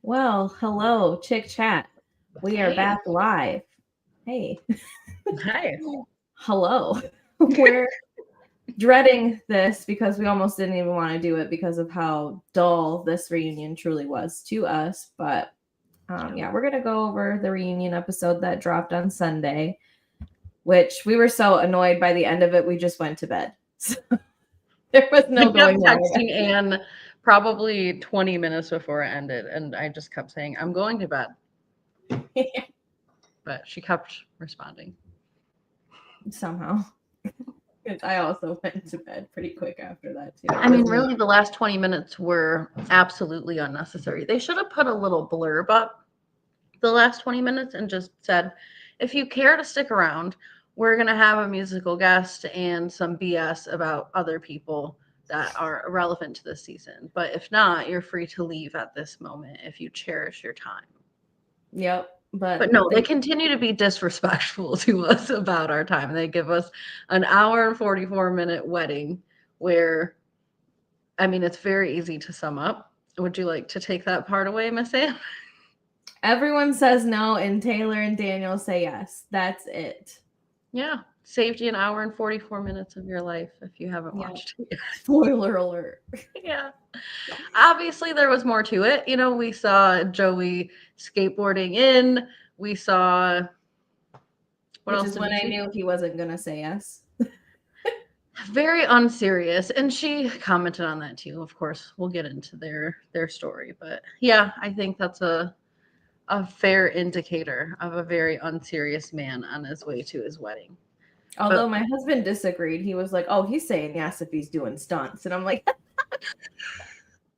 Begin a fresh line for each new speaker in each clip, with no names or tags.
Well, hello, Chick Chat. We are back live. Hey.
Hi.
Hello. We're dreading this because we almost didn't even want to do it because of how dull this reunion truly was to us. But yeah, we're going to go over the reunion episode that dropped on Sunday, which we were so annoyed by the end of it, we just went to bed. So there was no going
texting Anne probably 20 minutes before it ended, and I just kept saying, I'm going to bed. But she kept responding.
Somehow. I also went to bed pretty quick after that, too.
I mean, really, the last 20 minutes were absolutely unnecessary. They should have put a little blurb up the last 20 minutes and just said, if you care to stick around, we're going to have a musical guest and some BS about other people that are irrelevant to this season. But if not, you're free to leave at this moment if you cherish your time.
Yep.
But no, they continue to be disrespectful to us about our time. They give us an hour and 44-minute wedding where, I mean, it's very easy to sum up. Would you like to take that part away, Miss Anne?
Everyone says no, and Taylor and Daniel say yes. That's it.
Yeah. Saved you an hour and 44 minutes of your life if you haven't watched it yet.
Spoiler alert.
Yeah. Obviously, there was more to it. You know, we saw Joey skateboarding in. We saw...
Which is when I knew he wasn't going to say yes.
Very unserious. And she commented on that too. Of course, we'll get into their story. But yeah, I think that's a fair indicator of a very unserious man on his way to his wedding.
Although my husband disagreed. He was like, oh, he's saying yes if he's doing stunts. And I'm like,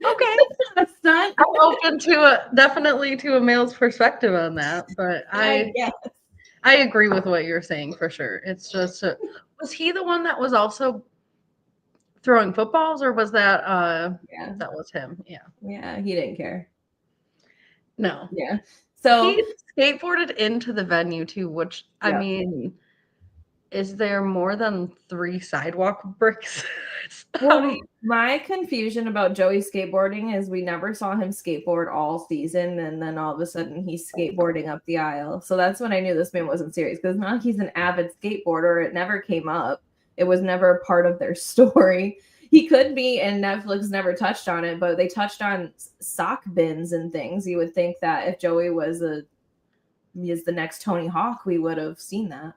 okay.
A stunt?
I'm open to definitely to a male's perspective on that. But I agree with what you're saying for sure. It's just, was he the one that was also throwing footballs, or was that, that was him? Yeah.
Yeah, he didn't care.
No.
Yeah. So
he skateboarded into the venue too, which I mean, is there more than 3 sidewalk bricks?
Well, my confusion about Joey skateboarding is we never saw him skateboard all season, and then all of a sudden he's skateboarding up the aisle. So that's when I knew this man wasn't serious, because not he's an avid skateboarder. It never came up. It was never a part of their story. He could be, and Netflix never touched on it, but they touched on sock bins and things. You would think that if Joey was the next Tony Hawk, we would have seen that.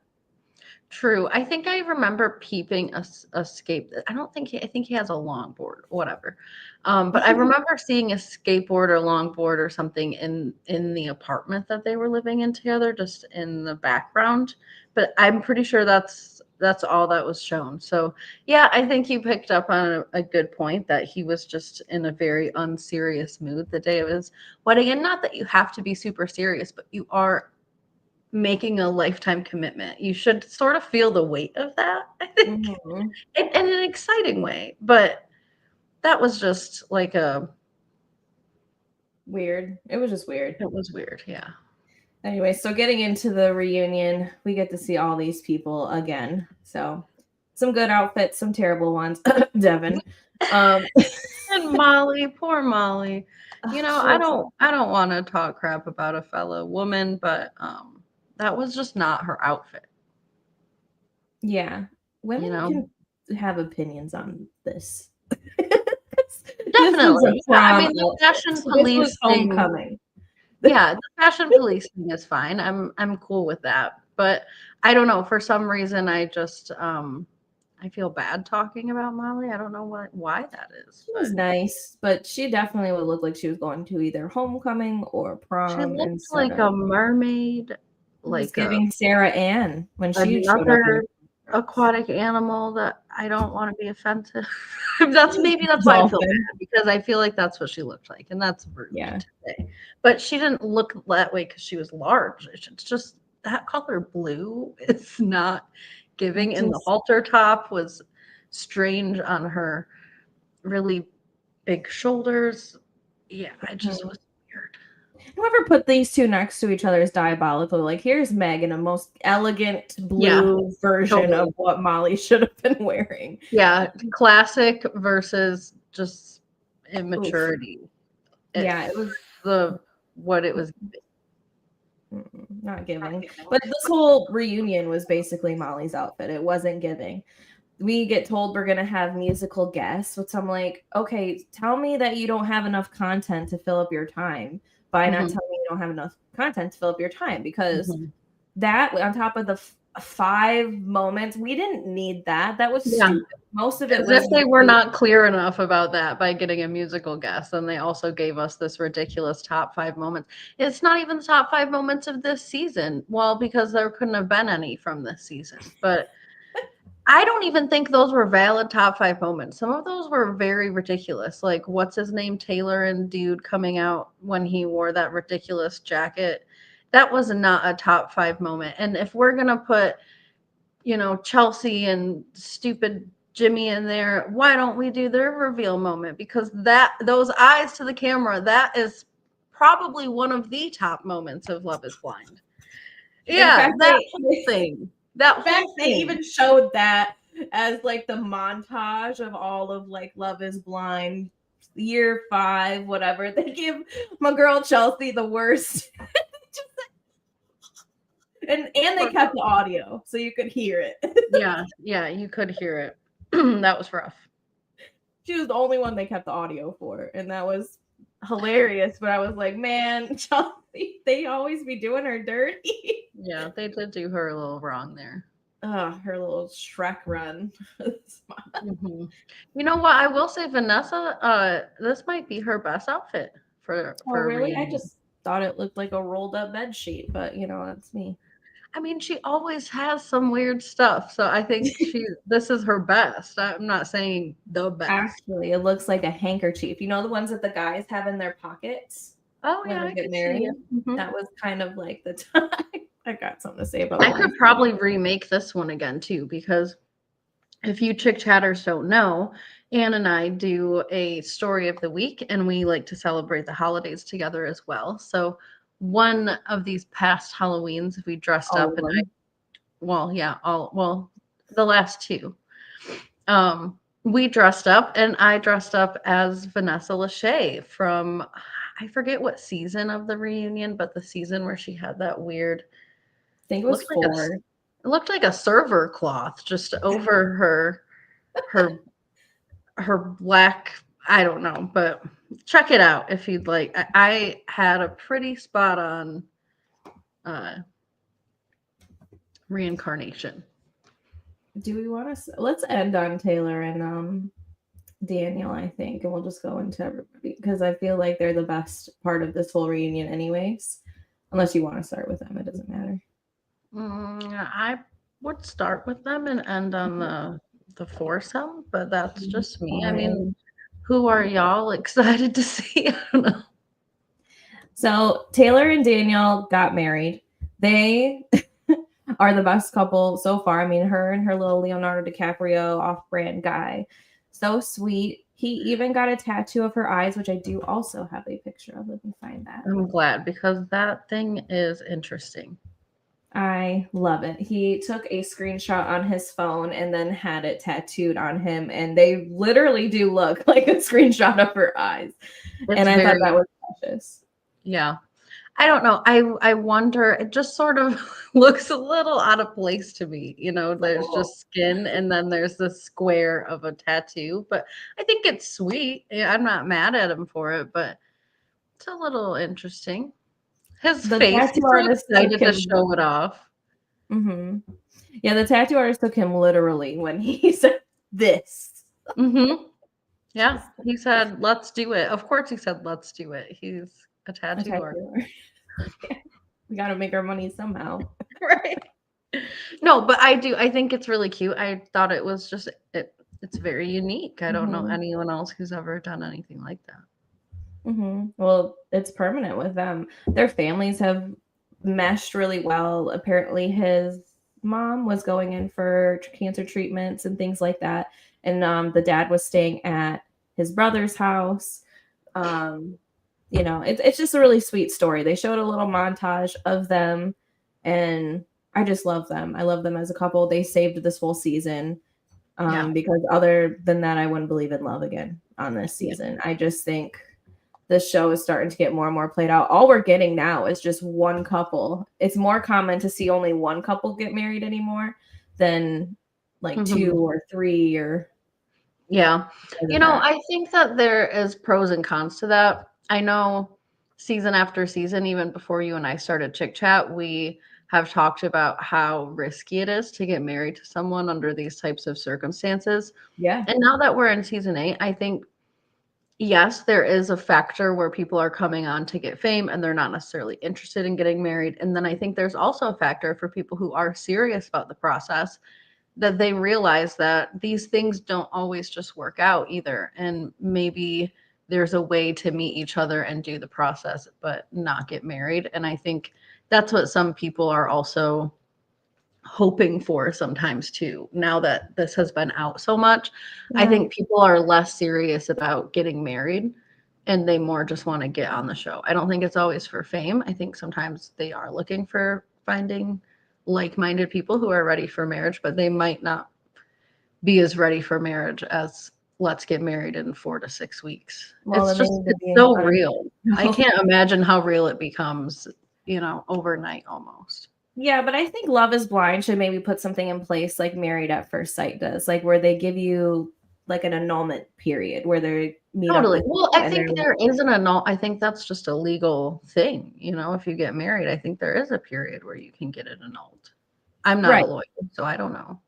True. I think I remember peeping a skate. I think he has a longboard, whatever. But I remember seeing a skateboard or longboard or something in the apartment that they were living in together, just in the background. But I'm pretty sure that's all that was shown. So yeah, I think you picked up on a good point that he was just in a very unserious mood the day of his wedding. And not that you have to be super serious, but you are making a lifetime commitment. You should sort of feel the weight of that, I think, in an exciting way. But that was just like
weird. It was just weird.
It was weird, yeah.
Anyway, so getting into the reunion, we get to see all these people again. So some good outfits, some terrible ones. Devin.
And Molly, poor Molly. You know, I don't want to talk crap about a fellow woman, but that was just not her outfit.
Yeah. Women can have opinions on this.
Definitely. I mean, the fashion police
homecoming.
Yeah, the fashion policing is fine. I'm cool with that. But I don't know, for some reason I just I feel bad talking about Molly. I don't know why that is.
She was nice, but she definitely would look like she was going to either homecoming or prom.
She looked like a mermaid, like
giving Sarah Ann when she
another aquatic animal that I don't want to be offensive. That's why I feel bad, because I feel like that's what she looked like, and that's rude to say. But she didn't look that way because she was large. It's just that color blue is not giving, and the halter top was strange on her really big shoulders. Yeah, it just was weird.
Whoever put these two next to each other is diabolical. Like, here's Meg in a most elegant blue version
totally.
of what Molly should have been wearing.
Yeah, classic versus just immaturity.
Yeah, it was
what it was.
not giving. But this whole reunion was basically Molly's outfit. It wasn't giving. We get told we're going to have musical guests, which I'm like, okay, tell me that you don't have enough content to fill up your time by not telling me you don't have enough content to fill up your time, because that on top of the 5 moments, we didn't need that. That was stupid. Most of it was
if they were not clear enough about that by getting a musical guest, and they also gave us this ridiculous top 5 moments. It's not even the top 5 moments of this season. Well, because there couldn't have been any from this season, but I don't even think those were valid top 5 moments. Some of those were very ridiculous. Like, what's his name? Taylor and dude coming out when he wore that ridiculous jacket. That was not a top 5 moment. And if we're going to put, Chelsea and stupid Jimmy in there, why don't we do their reveal moment? Because those eyes to the camera, that is probably one of the top moments of Love is Blind. Yeah,
fact,
that whole thing.
They even showed that as like the montage of all of like Love is Blind year 5, whatever. They give my girl Chelsea the worst. and they kept the audio so you could hear it.
yeah, you could hear it. That was rough.
She was the only one they kept the audio for, and that was hilarious. But I was like, man, Chelsea, they always be doing her dirty.
Yeah, they did do her a little wrong there.
Her little Shrek run.
You know what? I will say, Vanessa, this might be her best outfit for
really?
reunion.
I just thought it looked like a rolled up bed sheet, but that's me.
I mean, she always has some weird stuff, so I think this is her best. I'm not saying the best.
Actually, it looks like a handkerchief. You know the ones that the guys have in their pockets?
Oh, yeah,
when they get married? That was kind of like the time. I got something to say about that.
I could probably remake this one again, too, because if you ChickChatters don't know, Anne and I do a story of the week, and we like to celebrate the holidays together as well. So one of these past Halloweens, we dressed up, and the last 2. We dressed up, and I dressed up as Vanessa Lachey from, I forget what season of the reunion, but the season where she had that weird,
I think it was 4.
It looked like a server cloth just over her black, I don't know, but check it out if you'd like. I had a pretty spot on reincarnation.
Do we want to let's end on Taylor and Daniel, I think, and we'll just go into everybody, because I feel like they're the best part of this whole reunion anyways. Unless you want to start with them, it doesn't matter.
I would start with them and end on the foursome, but that's just me. I mean, who are y'all excited to see? I don't know.
So Taylor and Daniel got married. They are the best couple so far. I mean, her and her little Leonardo DiCaprio off-brand guy. So sweet. He even got a tattoo of her eyes, which I do also have a picture of. Let me find that.
I'm glad, because that thing is interesting.
I love it. He took a screenshot on his phone and then had it tattooed on him, and they literally do look like a screenshot of her eyes. And I thought that was precious.
Yeah. I don't know. I wonder, it just sort of looks a little out of place to me. There's just skin, and then there's the square of a tattoo, but I think it's sweet. I'm not mad at him for it, but it's a little interesting. His face, he's so excited to show it off.
Yeah, the tattoo artist took him literally when he said this.
Yeah, he said, let's do it. Of course he said, let's do it. He's a tattoo artist.
We got to make our money somehow.
Right. No, but I think it's really cute. I thought it was just, it's very unique. I don't know anyone else who's ever done anything like that.
Well, it's permanent with them. Their families have meshed really well. Apparently his mom was going in for cancer treatments and things like that, and the dad was staying at his brother's house. you know, it's just a really sweet story. They showed a little montage of them, and I just love them. I love them as a couple. They saved this whole season,
Yeah.
because other than that, I wouldn't believe in love again on this
Yeah.
season. I just think this show is starting to get more and more played out. All we're getting now is just one couple. It's more common to see only one couple get married anymore than like two
Mhm.
or three or
Yeah.
more
You
than
know,
that.
I think that there is pros and cons to that. I know season after season, even before you and I started Chick Chat, we have talked about how risky it is to get married to someone under these types of circumstances.
Yeah.
And now that we're in season 8, I think, yes, there is a factor where people are coming on to get fame and they're not necessarily interested in getting married. And then I think there's also a factor for people who are serious about the process, that they realize that these things don't always just work out either. And maybe there's a way to meet each other and do the process, but not get married. And I think that's what some people are also hoping for sometimes too. Now that this has been out so much, I
Yeah.
think people are less serious about getting married and they more just want to get on the show. I don't think it's always for fame. I think sometimes they are looking for finding like-minded people who are ready for marriage, but they might not be as ready for marriage as let's get married in 4 to 6 weeks.
Well,
It's
then they
just
need to
it's
be
so real. I
uneventful.
can't imagine how real it becomes, overnight almost.
Yeah, but I think Love is Blind should maybe put something in place like Married at First Sight does, like where they give you like an annulment period where they meet up
Totally.
with
Well,
you
I
and
think
they're
there is an annul I think that's just a legal thing, if you get married, I think there is a period where you can get it annulled. I'm not a
right.
lawyer, so I don't know.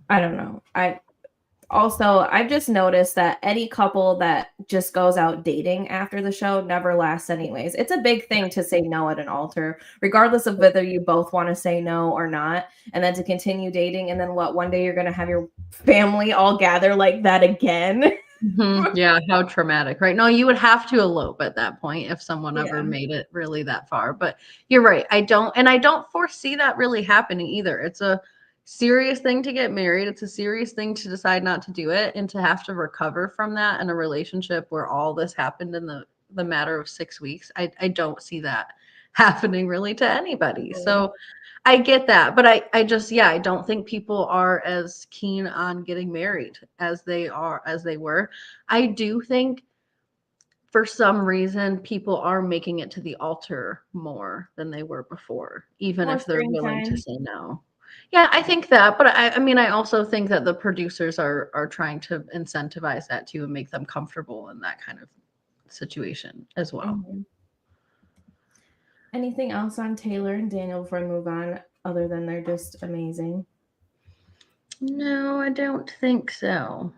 I don't know. I've just noticed that any couple that just goes out dating after the show never lasts anyways. It's a big
Yeah.
thing to say no at an altar, regardless of whether you both want to say no or not, and then to continue dating. And then what, one day you're going to have your family all gather like that again.
Mhm. Yeah, how traumatic, right? No, you would have to elope at that point if someone ever
Yeah.
made it really that far. But you're right. I don't foresee that really happening either. It's a serious thing to get married. It's a serious thing to decide not to do it and to have to recover from that in a relationship where all this happened in the matter of 6 weeks. I don't see that happening really to anybody.
Mhm.
So I get that, but I just, yeah, I don't think people are as keen on getting married as they were. I do think for some reason people are making it to the altar more than they were before, even
More
if they're
screen
willing to
time.
say no. Yeah, I think that, but I mean, I also think that the producers are trying to incentivize that too and make them comfortable in that kind of situation as well.
Mhm. Anything else on Taylor and Daniel before we move on, other than they're just amazing?
No, I don't think so.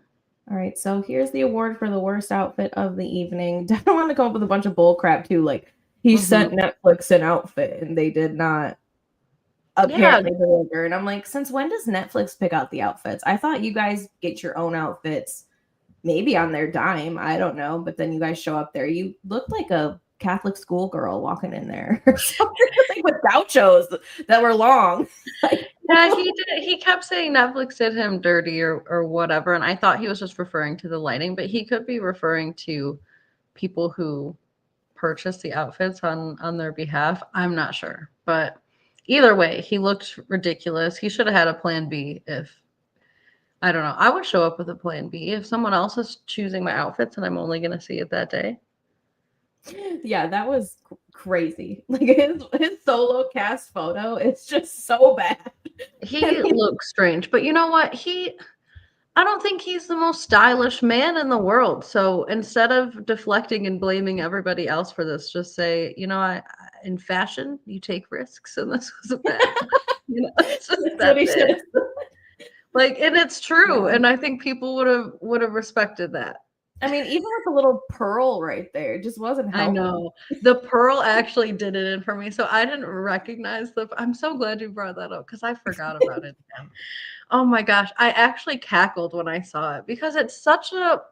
All right, so here's the award for the worst outfit of the evening. Definitely want to come up with a bunch of bull crap too. Like he sent
Mhm.
Netflix an outfit and they did not
Yeah,
apparently deliver. And I'm like, since when does Netflix pick out the outfits? I thought you guys get your own outfits, maybe on their dime. I don't know. But then you guys show up there. You look like a Catholic schoolgirl walking in there or something, like with gauchos that were long. Like,
yeah, he kept saying Netflix did him dirty or whatever, and I thought he was just referring to the lighting, but he could be referring to people who purchased the outfits on their behalf. I'm not sure, but either way, he looked ridiculous. He should have had a plan B if I don't know. I would show up with a plan B if someone else is choosing my outfits and I'm only gonna see it that day.
yeah, that was crazy. Like his solo cast photo, it's just so bad. I
He
mean,
looks strange, but you know what? I don't think he's the most stylish man in the world. So instead of deflecting and blaming everybody else for this, just say, in fashion, you take risks, and this was a bad one. It's just
that's what
that's
he should
it.
have said.
Like, and it's true,
Yeah.
and I think people would have respected that.
I mean, even with the little pearl right there, it just wasn't
I
helping.
know. The pearl actually did it in for me, so I didn't recognize I'm so glad you brought that up because I forgot about it again. Oh my gosh, I actually cackled when I saw it because it's such a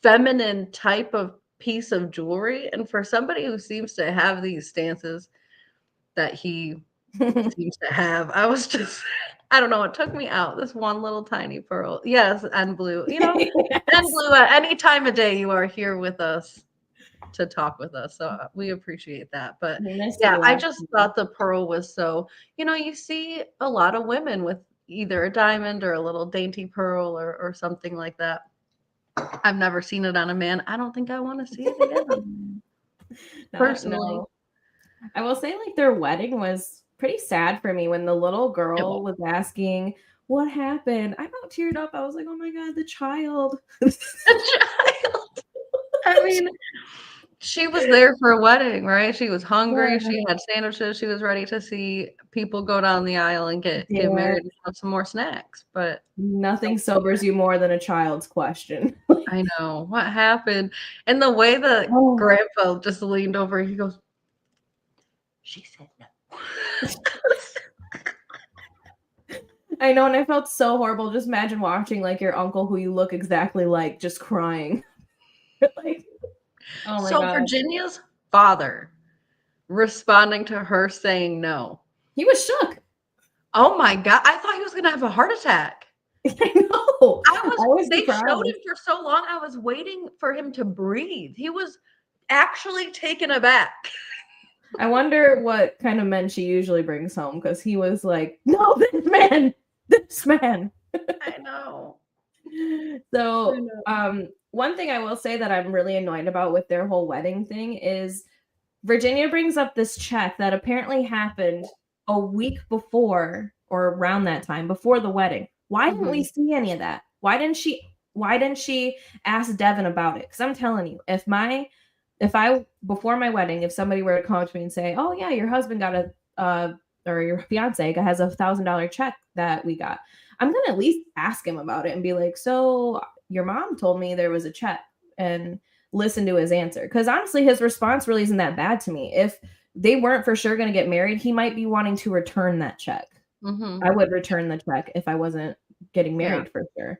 feminine type of piece of jewelry, and for somebody who seems to have these stances that he seems to have, I was just I don't know, it took me out, this one little tiny pearl. Yes, and blue, and
Yes.
blue at any time of day you are here with us to talk with us. So we appreciate that. But
We missed
yeah,
you
I
last
just
week.
thought the pearl was so, you see a lot of women with either a diamond or a little dainty pearl or something like that. I've never seen it on a man. I don't think I want to see it again on a man, personally.
No. I will say, like, their wedding was pretty sad for me when the little
It
girl
was
was asking, "What happened?" I about teared up. I was like, "Oh my god, the child."
a child. I mean, she was there for a wedding, right? She was hungry.
Yeah.
She had sandwiches. She was ready to see people go down the aisle and get
Yeah.
married and have some more snacks. But
Nothing sobers you more than a child's question.
I know what happened. And the way the
Oh.
grandpa just leaned over, he goes, she said no.
I know, and I felt so horrible. Just imagine watching like your uncle who you look exactly like just crying. Like, oh my
So
god.
Virginia's father responding to her saying no.
He was shook.
Oh my God. I thought he was going to have a heart attack.
I know. I was
They showed
surprised.
him for so long. I was waiting for him to breathe. He was actually taken aback.
I wonder what kind of men she usually brings home, because he was like, "No, this man."
I know.
So, one thing I will say that I'm really annoyed about with their whole wedding thing is Virginia brings up this check that apparently happened a week before or around that time before the wedding. Why didn't we see any of that? Why didn't she ask Devin about it? Because I'm telling you, if I before my wedding, if somebody were to come up to me and say, "Oh yeah, your husband got or your fiance has $1,000 check that we got," I'm gonna at least ask him about it and be like, "So your mom told me there was a check," and listen to his answer. Because honestly, his response really isn't that bad to me. If they weren't for sure going to get married, he might be wanting to return that check. I would return the check if I wasn't getting
Yeah.
married for sure.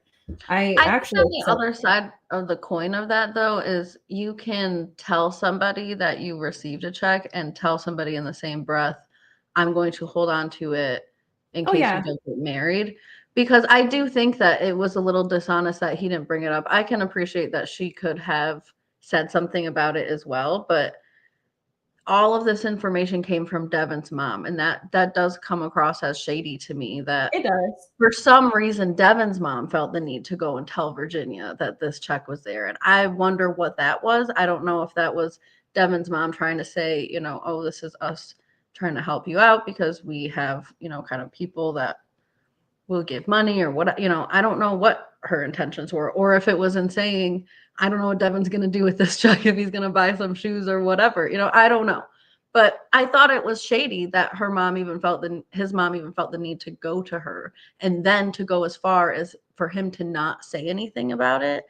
I
I think
actually
on the other side of the coin of that, though, is you can tell somebody that you received a check and tell somebody in the same breath, I'm going to hold on to it in
Oh
case you
yeah.
don't get married. Because I do think that it was a little dishonest that he didn't bring it up. I can appreciate that she could have said something about it as well, but all of this information came from Devin's mom, and that does come across as shady to me that
It does.
for some reason, Devin's mom felt the need to go and tell Virginia that this check was there. And I wonder what that was. I don't know if that was Devin's mom trying to say, oh, this is us trying to help you out because we have, kind of people that will give money or what, I don't know what her intentions were. Or if it was in saying, I don't know what Devin's going to do with this check, if he's going to buy some shoes or whatever, I don't know. But I thought it was shady that his mom even felt the need to go to her and then to go as far as for him to not say anything about it.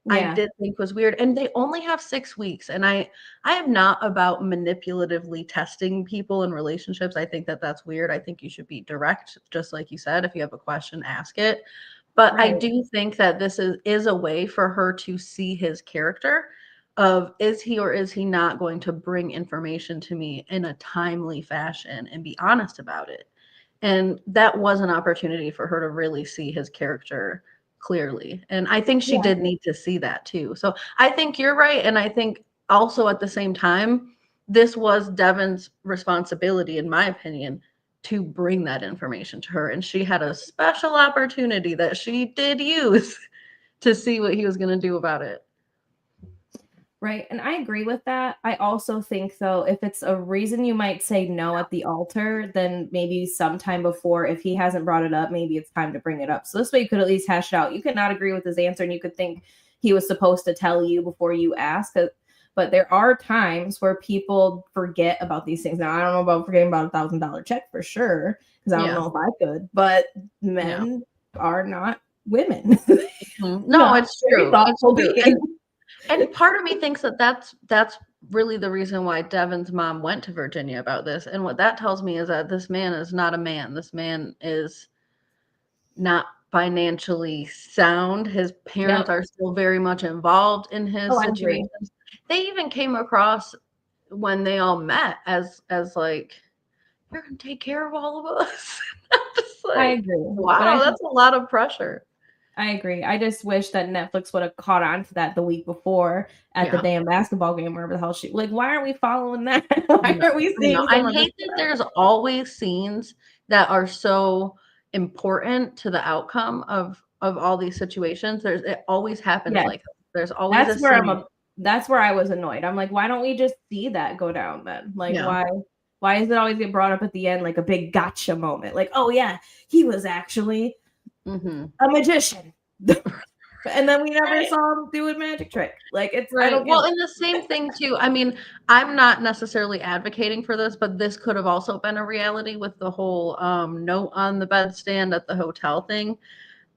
I
Yeah.
did think was weird. And they only have 6 weeks. And I am not about manipulatively testing people in relationships. I think that that's weird. I think you should be direct, just like you said. If you have a question, ask it. But I
Right.
do think that this is a way for her to see his character of is he or is he not going to bring information to me in a timely fashion and be honest about it. And that was an opportunity for her to really see his character clearly. And I think she
Yeah.
did need to see that too. So I think you're right. And I think also at the same time, this was Devin's responsibility, in my opinion, to bring that information to her. And she had a special opportunity that she did use to see what he was going to do about it.
Right. And I agree with that. I also think, though, if it's a reason you might say no at the altar, then maybe sometime before, if he hasn't brought it up, maybe it's time to bring it up. So this way you could at least hash it out. You could not agree with his answer and you could think he was supposed to tell you before you ask. But there are times where people forget about these things. Now, I don't know about forgetting about $1,000 check for sure, because I don't
Yeah.
know if I could, but men are not women.
No, it's true. It's
Thoughtful
true.
beings.
And part of me thinks that that's really the reason why Devin's mom went to Virginia about this. And what that tells me is that this man is not a man. This man is not financially sound. His parents
Yep.
are still very much involved in his
Oh, I agree.
situations. They even came across when they all met as like, you're gonna take care of all of us. I'm just
I
like,
agree. But I
wow,
think
that's a lot of pressure.
I agree. I just wish that Netflix would have caught on to that the week before at the damn basketball game, wherever the hell she like. Why aren't we following that? Why aren't we seeing
I
some of this
hate that
stuff?
there's always scenes that are so important to the outcome of all these situations. It always happens
Yeah,
like that. There's always a
that's where
scene.
that's where I was annoyed. I'm like, why don't we just see that go down then? Like,
Yeah.
why does it always get brought up at the end like a big gotcha moment? Like, oh yeah, he was actually a magician. And then we never
Right.
saw him do a magic trick. Like I
Right.
don't get
Well,
it.
and the same thing too. I mean, I'm not necessarily advocating for this, but this could have also been a reality with the whole note on the bedstand at the hotel thing.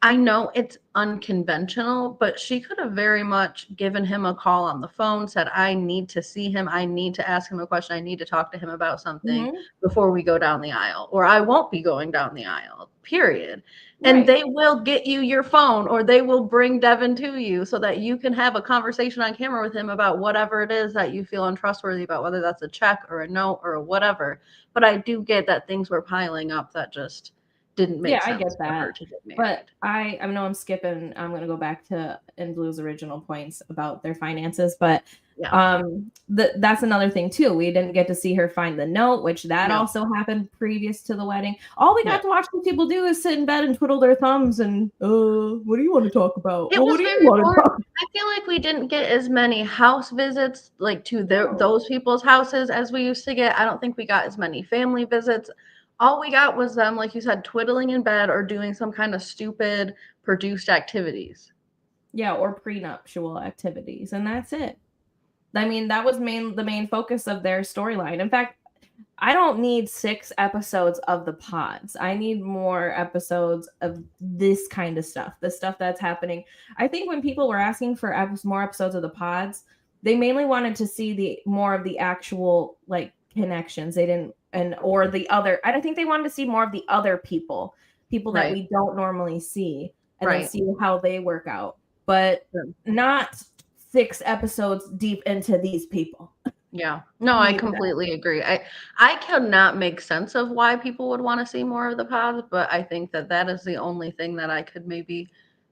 I know it's unconventional, but she could have very much given him a call on the phone, said, I need to see him. I need to ask him a question. I need to talk to him about something
Mhm.
before we go down the aisle, or I won't be going down the aisle, period. And
Right.
they will get you your phone, or they will bring Devin to you so that you can have a conversation on camera with him about whatever it is that you feel untrustworthy about, whether that's a check or a note or whatever. But I do get that things were piling up that just didn't
Yeah,
make
I
sense
get
for her
that.
to get
But
married.
I know I'm skipping. I'm gonna go back to In Blue's original points about their finances, but
Yeah.
that's another thing too. We didn't get to see her find the note, which that
No.
also happened previous to the wedding. All we
Yeah.
got to watch these people do is sit in bed and twiddle their thumbs and what do you want to talk about?
It
Well, what
was
do you
very
want to
boring.
talk
I feel like we didn't get as many house visits, like, to
about?
those people's houses as we used to get. I don't think we got as many family visits. All we got was them, like you said, twiddling in bed or doing some kind of stupid produced activities.
Yeah, or prenuptial activities, and that's it. I mean, that was the main focus of their storyline. In fact, I don't need 6 episodes of the pods. I need more episodes of this kind of stuff, the stuff that's happening. I think when people were asking for more episodes of the pods, they mainly wanted to see the more of the actual like connections. They didn't and or the other. I don't think they wanted to see more of the other people that
Right.
we don't normally see, and then
Right.
see how they work out. But not 6 episodes deep into these people.
Yeah. No, I
Need that.
completely agree. I cannot make sense of why people would want to see more of the pods, but I think that that is the only thing that I could maybe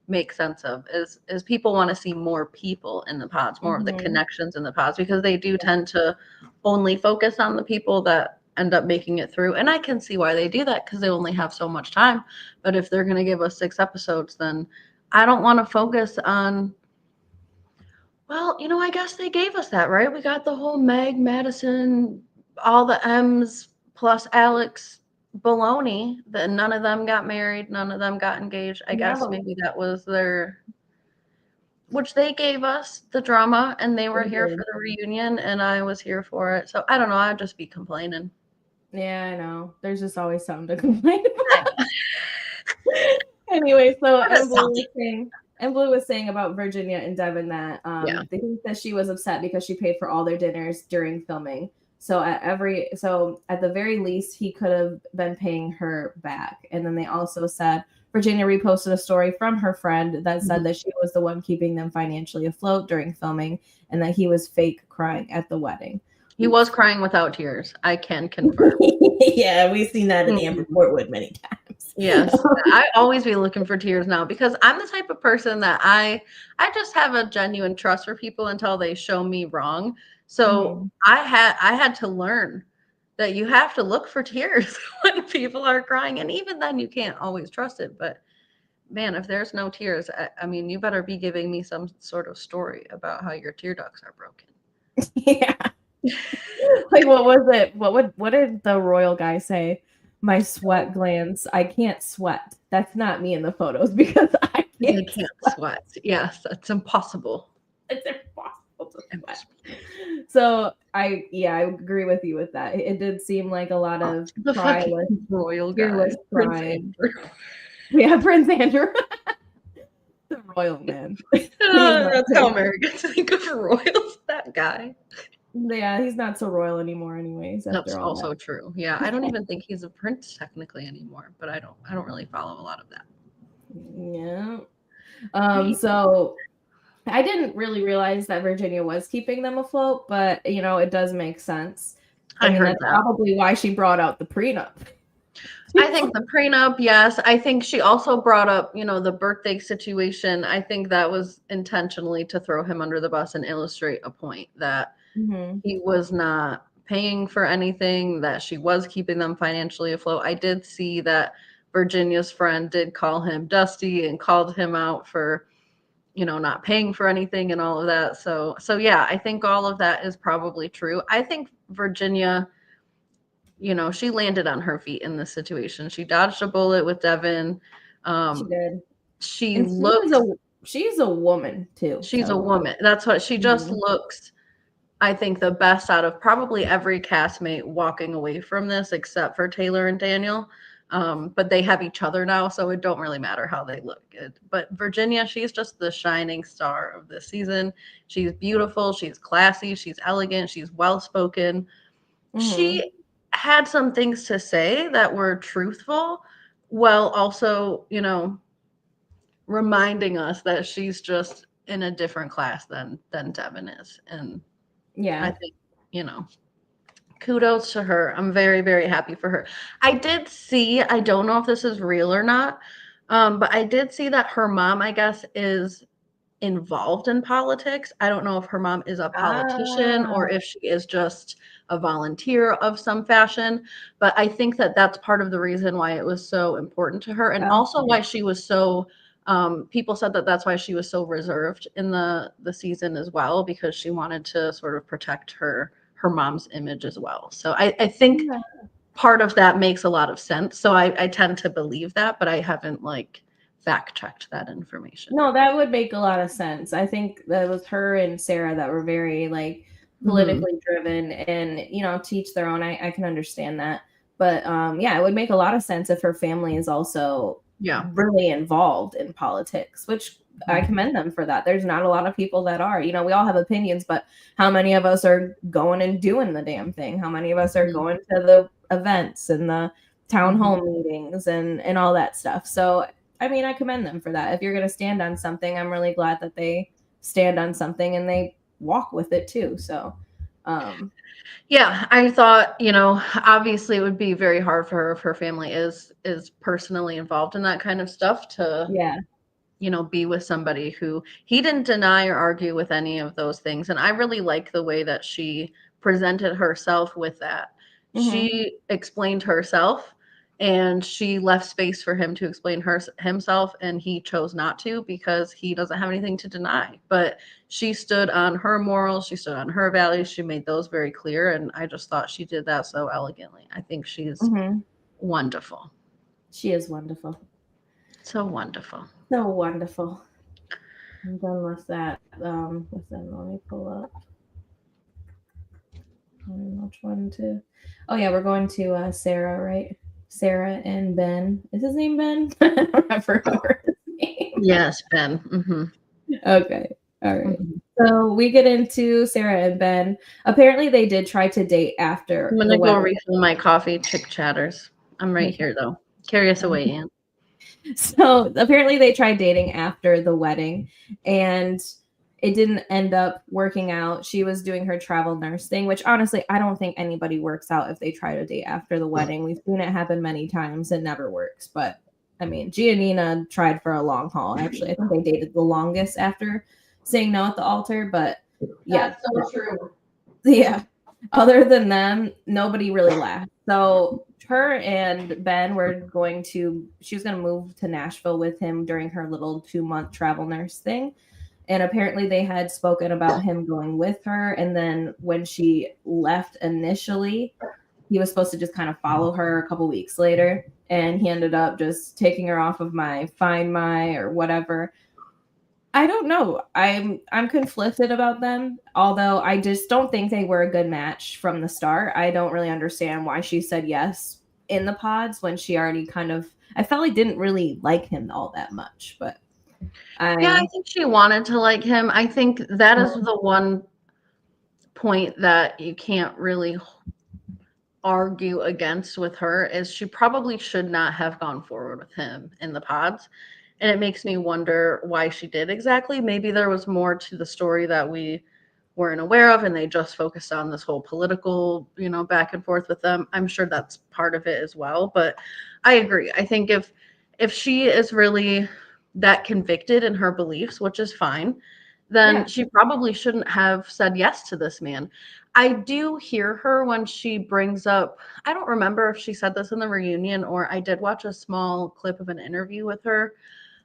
make sense of is people want to see more people in the pods, more of the
Mhm.
connections in the pods, because they do tend to only focus on the people that end up making it through. And I can see why they do that because they only have so much time. But if they're going to give us 6 episodes, then I don't want to focus on, well, I guess they gave us that, right? We got the whole Meg, Madison, all the M's plus Alex baloney that none of them got married, none of them got engaged. I
Yeah,
guess
but
maybe that was their, which they gave us the drama and they were
they
here for
did.
the reunion and I was here for it. So I don't know. I'd just be complaining.
Yeah, I know. There's just always something to complain
I
about.
know.
Anyway, so
I'm just salty.
And Blue was saying about Virginia and Devin that
Yeah.
they think that she was upset because she paid for all their dinners during filming. So at the very least he could have been paying her back. And then they also said Virginia reposted a story from her friend that said
Mhm.
that she was the one keeping them financially afloat during filming and that he was fake crying at the wedding.
He was crying without tears. I can confirm.
Yeah, we've seen that in Amber
Mhm.
Portwood many times.
Yes, I always be looking for tears now because I'm the type of person that I just have a genuine trust for people until they show me wrong. So
Mhm.
I had to learn that you have to look for tears when people are crying, and even then you can't always trust it. But man, if there's no tears, I mean, you better be giving me some sort of story about how your tear ducts are broken.
Yeah. Like what was it? What did the royal guy say? My sweat glands. I can't sweat. That's not me in the photos because I
They
can't
can't
sweat.
sweat. Yes, that's impossible.
It's impossible to sweat.
Impossible.
So I agree with you with that. It did seem like a lot of
The fucking
cryless,
royal guy,
tearless
Prince
crying.
Andrew.
Yeah, Prince Andrew, the royal man. He is not
That's how
Prince.
Americans think of royals, that guy.
Yeah, he's not so royal anymore, anyways.
That's
After all that.
also true. Yeah, I don't even think he's a prince technically anymore, but I don't really follow a lot of that.
Yeah. So I didn't really realize that Virginia was keeping them afloat, but it does make sense. I
I
mean,
heard
that's
that.
probably why she brought out the prenup.
I think the prenup, yes. I think she also brought up, the birthday situation. I think that was intentionally to throw him under the bus and illustrate a point that
Mhm.
he was not paying for anything, that she was keeping them financially afloat. I did see that Virginia's friend did call him Dusty and called him out for, not paying for anything and all of that. So yeah, I think all of that is probably true. I think Virginia, she landed on her feet in this situation. She dodged a bullet with Devin.
She
Um,
did.
she
And
looks,
she's a woman too,
she's a
so
woman. That's what she just
mhm.
looks, I think, the best out of probably every castmate walking away from this, except for Taylor and Daniel. But they have each other now, so it don't really matter how they look. But Virginia, she's just the shining star of this season. She's beautiful. She's classy. She's elegant. She's well-spoken.
Mhm.
She had some things to say that were truthful, while also, reminding us that she's just in a different class than Devin is. And I
Yeah.
think, kudos to her. I'm very, very happy for her. I did see, I don't know if this is real or not, but I did see that her mom, I guess, is involved in politics. I don't know if her mom is a politician or
Ah,
if she is just a volunteer of some fashion, but I think that that's part of the reason why it was so important to her, and also
okay.
why she was so people said that that's why she was so reserved in the season as well, because she wanted to sort of protect her mom's image as well. So I think
Yeah.
part of that makes a lot of sense. So I tend to believe that, but I haven't like fact checked that information.
No, that would make a lot of sense. I think that was her and Sarah that were very like
Hmm.
politically driven and teach their own. I can understand that. But yeah, it would make a lot of sense if her family is also
Yeah.
really involved in politics, which I commend them for that. There's not a lot of people that are. We all have opinions, but how many of us are going and doing the damn thing? How many of us are
Mhm.
going to the events and the town
Mhm.
hall meetings and all that stuff? So I mean, I commend them for that. If you're going to stand on something, I'm really glad that they stand on something and they walk with it too. So, um,
Yeah, I thought, obviously it would be very hard for her if her family is personally involved in that kind of stuff to,
yeah.
be with somebody who he didn't deny or argue with any of those things. And I really like the way that she presented herself with that.
Hmm.
She explained herself and she left space for him to explain himself, and he chose not to because he doesn't have anything to deny. But she stood on her morals, she stood on her values, she made those very clear, and I just thought she did that so elegantly. I think she's
Hmm.
wonderful.
She is wonderful.
So wonderful.
So wonderful. I'm done with that. Listen, let me pull up. I don't know which one to. Oh yeah, we're going to Sarah, right? Sarah and Ben. Is his name Ben? I don't remember his name.
Yes, Ben. Hmm.
Okay. All right.
Hmm.
So we get into Sarah and Ben. Apparently, they did try to date
I'm
after the
gonna go
wedding.
refill my coffee, ChickChatters. I'm right here though. Carry us away, Ann.
So apparently, they tried dating after the wedding, and it didn't end up working out. She was doing her travel nurse thing, which honestly, I don't think anybody works out if they try to date after the wedding. We've seen it happen many times. It never works. But I mean, Giannina tried for a long haul. Actually, I think they dated the longest after saying no at the altar. But yeah,
That's so true.
yeah. Other than them, nobody really laughed. So her and Ben were she was going to move to Nashville with him during her little 2-month travel nurse thing. And apparently they had spoken about him going with her. And then when she left initially, he was supposed to just kind of follow her a couple weeks later. And he ended up just taking her off of my Find My or whatever. I don't know. I'm conflicted about them, although I just don't think they were a good match from the start. I don't really understand why she said yes in the pods when she already kind of I felt like didn't really like him all that much, but
Yeah, I
I
think she wanted to like him. I think that is the one point that you can't really argue against with her, is she probably should not have gone forward with him in the pods. And it makes me wonder why she did exactly. Maybe there was more to the story that we weren't aware of and they just focused on this whole political, back and forth with them. I'm sure that's part of it as well. But I agree. I think if she is really that convicted in her beliefs, which is fine, then she probably shouldn't have said yes to this man. I do hear her when she brings up, I don't remember if she said this in the reunion or I did watch a small clip of an interview with her.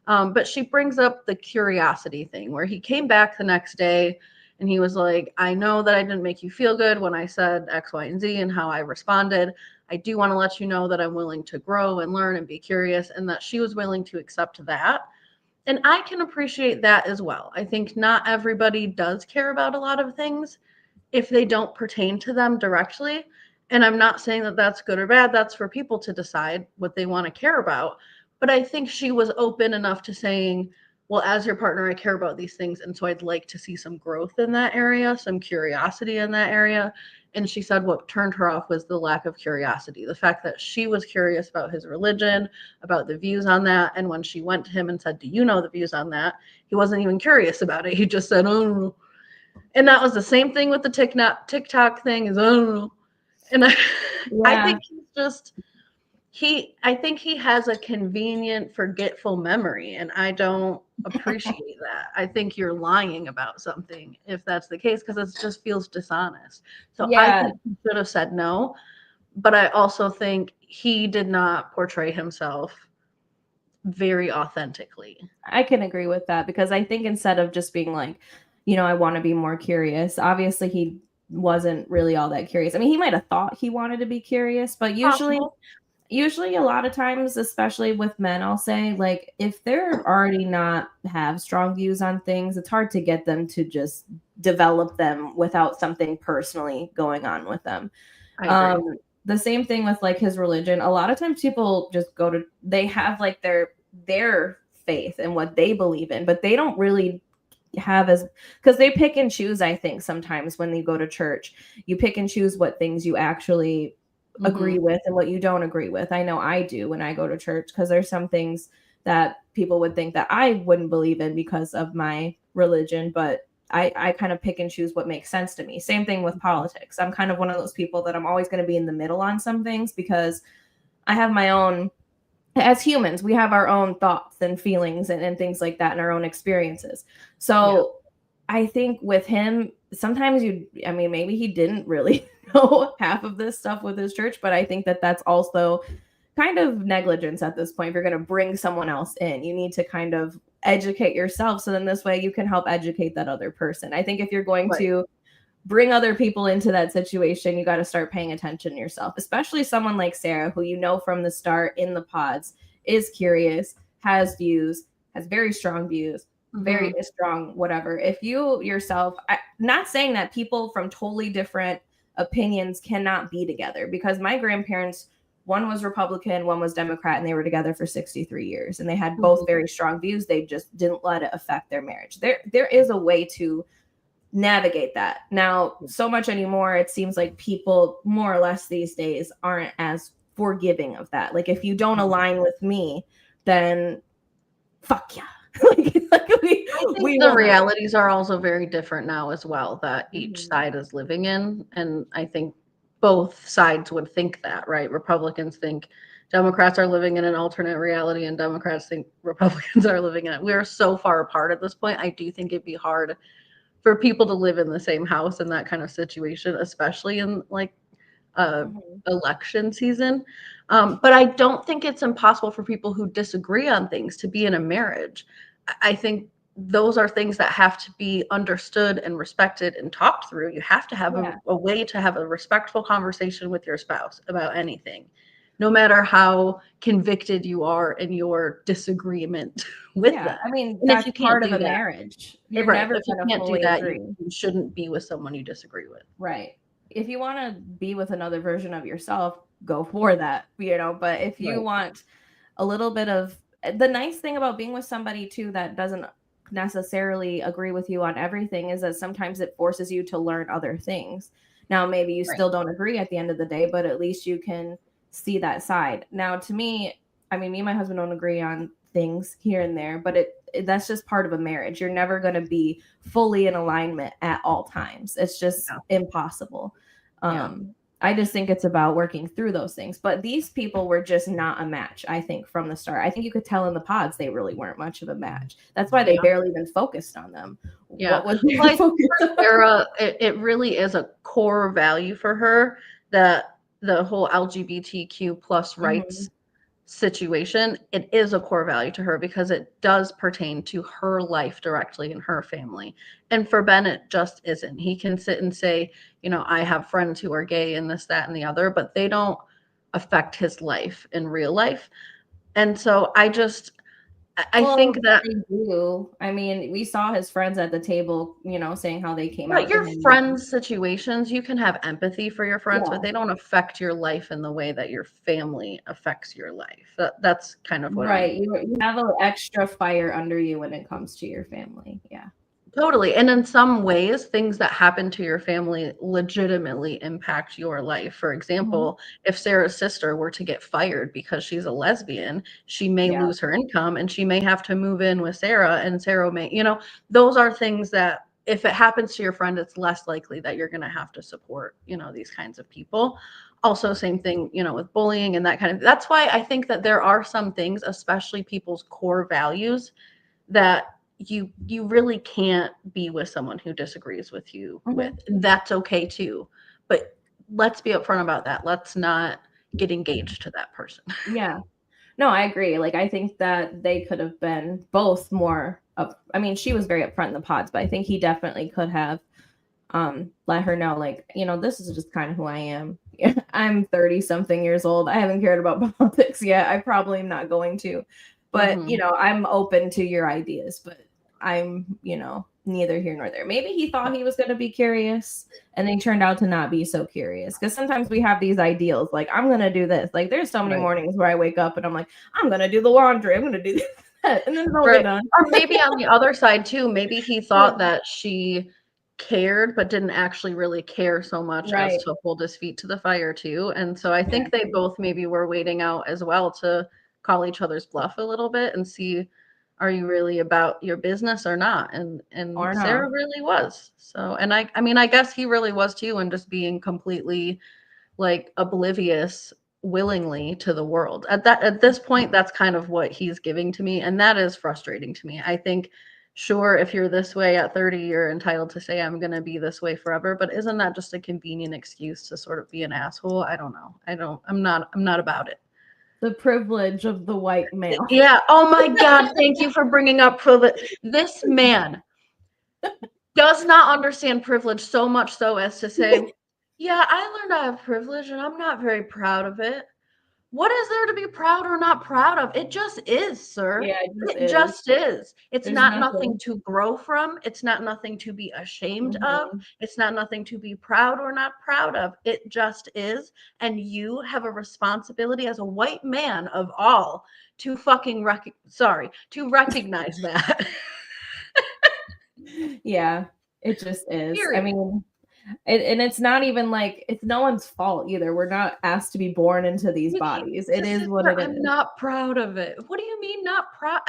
But she brings up the curiosity thing where he came back the next day and he was like, I know that I didn't make you feel good when I said X, Y, and Z and how I responded. I do want to let you know that I'm willing to grow and learn and be curious, and that she was willing to accept that. And I can appreciate that as well. I think not everybody does care about a lot of things if they don't pertain to them directly. And I'm not saying that that's good or bad. That's for people to decide what they want to care about. But I think she was open enough to saying, well, as your partner, I care about these things. And so I'd like to see some growth in that area, some curiosity in that area. And she said what turned her off was the lack of curiosity, the fact that she was curious about his religion, about the views on that. And when she went to him and said, do you know the views on that? He wasn't even curious about it. He just said, oh, and that was the same thing with the TikTok thing is, I don't know. And I think he's just, I think he has a convenient, forgetful memory, and I don't appreciate that. I think you're lying about something if that's the case, because it just feels dishonest. So I think he should have said no, but I also think he did not portray himself very authentically.
I can agree with that, because I think instead of just being like, I want to be more curious, obviously he wasn't really all that curious. I mean, he might have thought he wanted to be curious, but usually a lot of times, especially with men, I'll say, like, if they're already not have strong views on things, it's hard to get them to just develop them without something personally going on with them. The same thing with like his religion. A lot of times people just they have like their faith and what they believe in, but they don't really have because they pick and choose. I think sometimes when you go to church, you pick and choose what things you actually agree with and what you don't agree with. I know I do when I go to church, because there's some things that people would think that I wouldn't believe in because of my religion, but I kind of pick and choose what makes sense to me. Same thing with politics. I'm kind of one of those people that I'm always going to be in the middle on some things, because I have my own, as humans, we have our own thoughts and feelings and things like that, and our own experiences. So I think with him, sometimes maybe he didn't really know half of this stuff with his church, but I think that that's also kind of negligence at this point. If you're going to bring someone else in, you need to kind of educate yourself, so then this way you can help educate that other person. I think if you're going to bring other people into that situation, you got to start paying attention to yourself, especially someone like Sarah, who from the start in the pods is curious, has views, has very strong views, very strong whatever. If you yourself, not saying that people from totally different opinions cannot be together, because my grandparents, one was Republican, one was Democrat, and they were together for 63 years, and they had both very strong views. They just didn't let it affect their marriage. There is a way to navigate that. Now, so much anymore, it seems like people more or less these days aren't as forgiving of that. Like, if you don't align with me, then fuck yeah.
The realities are also very different now as well, that each side is living in. And I think both sides would think that, right? Republicans think Democrats are living in an alternate reality, and Democrats think Republicans are living in it. We are so far apart at this point. I do think it'd be hard for people to live in the same house in that kind of situation, especially in like election season. But I don't think it's impossible for people who disagree on things to be in a marriage. I think those are things that have to be understood and respected and talked through. You have to have a way to have a respectful conversation with your spouse about anything, no matter how convicted you are in your disagreement with them.
I mean, that's part of a marriage. You're never going to fully agree.
You shouldn't be with someone you disagree with.
Right. If you want to be with another version of yourself, go for that, but if you want a little bit of, the nice thing about being with somebody too that doesn't necessarily agree with you on everything is that sometimes it forces you to learn other things. Now, maybe you still don't agree at the end of the day, but at least you can see that side. Now, to me, me and my husband don't agree on things here and there, but that's just part of a marriage. You're never going to be fully in alignment at all times. It's just impossible. I just think it's about working through those things. But these people were just not a match, I think, from the start. I think you could tell in the pods they really weren't much of a match. That's why they barely even focused on them.
Yeah.
What was their focus on?
Sarah, it really is a core value for her that the whole LGBTQ plus rights situation, it is a core value to her because it does pertain to her life directly and her family. And for Ben, it just isn't. He can sit and say, you know, I have friends who are gay and this, that, and the other, but they don't affect his life in real life. And so I think that
they do. I mean, we saw his friends at the table, you know, saying how they came out.
your friends' situations, you can have empathy for your friends, but they don't affect your life in the way that your family affects your life. That's kind of what I mean.
You have an extra fire under you when it comes to your family. Yeah.
Totally. And in some ways, things that happen to your family legitimately impact your life. For example, if Sarah's sister were to get fired because she's a lesbian, she may lose her income and she may have to move in with Sarah, and Sarah may, you know, those are things that if it happens to your friend, it's less likely that you're going to have to support, you know, these kinds of people. Also, same thing, you know, with bullying and that kind of, that's why I think that there are some things, especially people's core values, that you really can't be with someone who disagrees with you with. That's okay too. But let's be upfront about that. Let's not get engaged to that person.
Yeah. No, I agree. Like, I think that they could have been both more up. I mean, she was very upfront in the pods, but I think he definitely could have let her know, like, you know, this is just kind of who I am. I'm 30 something years old. I haven't cared about politics yet. I probably am not going to, but you know, I'm open to your ideas, but I'm, you know, neither here nor there. Maybe he thought he was going to be curious and they turned out to not be so curious. Because sometimes we have these ideals, like, I'm going to do this. Like, there's so many mornings where I wake up and I'm like, I'm going to do the laundry. I'm going to do this. And then it's all done.
Or maybe on the other side too, maybe he thought that she cared but didn't actually really care so much as to hold his feet to the fire too. And so I think they both maybe were waiting out as well to call each other's bluff a little bit and see, are you really about your business or not? And Sarah really was. So, and I mean, I guess he really was too, and just being completely like oblivious willingly to the world. At this point, that's kind of what he's giving to me, and that is frustrating to me. I think, sure, if you're this way at 30, you're entitled to say I'm going to be this way forever, but isn't that just a convenient excuse to sort of be an asshole? I don't know. I'm not about it.
The privilege of the white male.
Yeah. Oh my God. Thank you for bringing up privilege. This man does not understand privilege so much so as to say, yeah, I learned I have privilege and I'm not very proud of it. What is there to be proud or not proud of? It just is, sir.
Yeah,
it just is. It's not nothing to grow from. It's not nothing to be ashamed of. It's not nothing to be proud or not proud of. It just is. And you have a responsibility as a white man of all to fucking to recognize that.
Yeah, it just is. Period. I mean, and it's not even like it's no one's fault either. We're not asked to be born into these bodies. It is what it is.
I'm not proud of it. What do you mean not proud?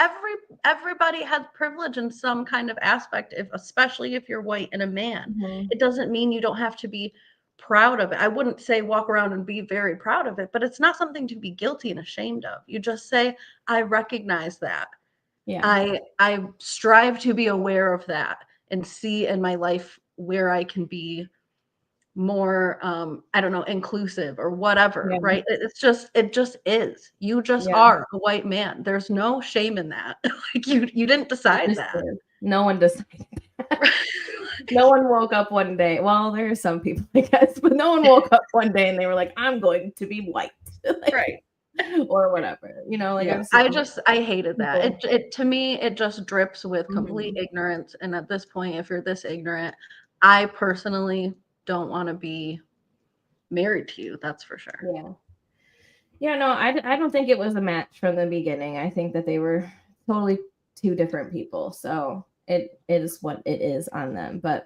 Everybody has privilege in some kind of aspect, especially if you're white and a man. It doesn't mean you don't have to be proud of it. I wouldn't say walk around and be very proud of it, but it's not something to be guilty and ashamed of. You just say, I recognize that. Yeah. I strive to be aware of that and see in my life where I can be more I don't know, inclusive or whatever, right? It just is. You just are a white man. There's no shame in that. Like you didn't decide that.
No one decided that. No one woke up one day. Well, there are some people, I guess, but no one woke up one day and they were like, I'm going to be white. Like, right. Or whatever, you know, like
I hated that. It to me, it just drips with complete ignorance. And at this point, if you're this ignorant, I personally don't want to be married to you. That's for sure.
Yeah, no, I don't think it was a match from the beginning. I think that they were totally two different people. So it is what it is on them. But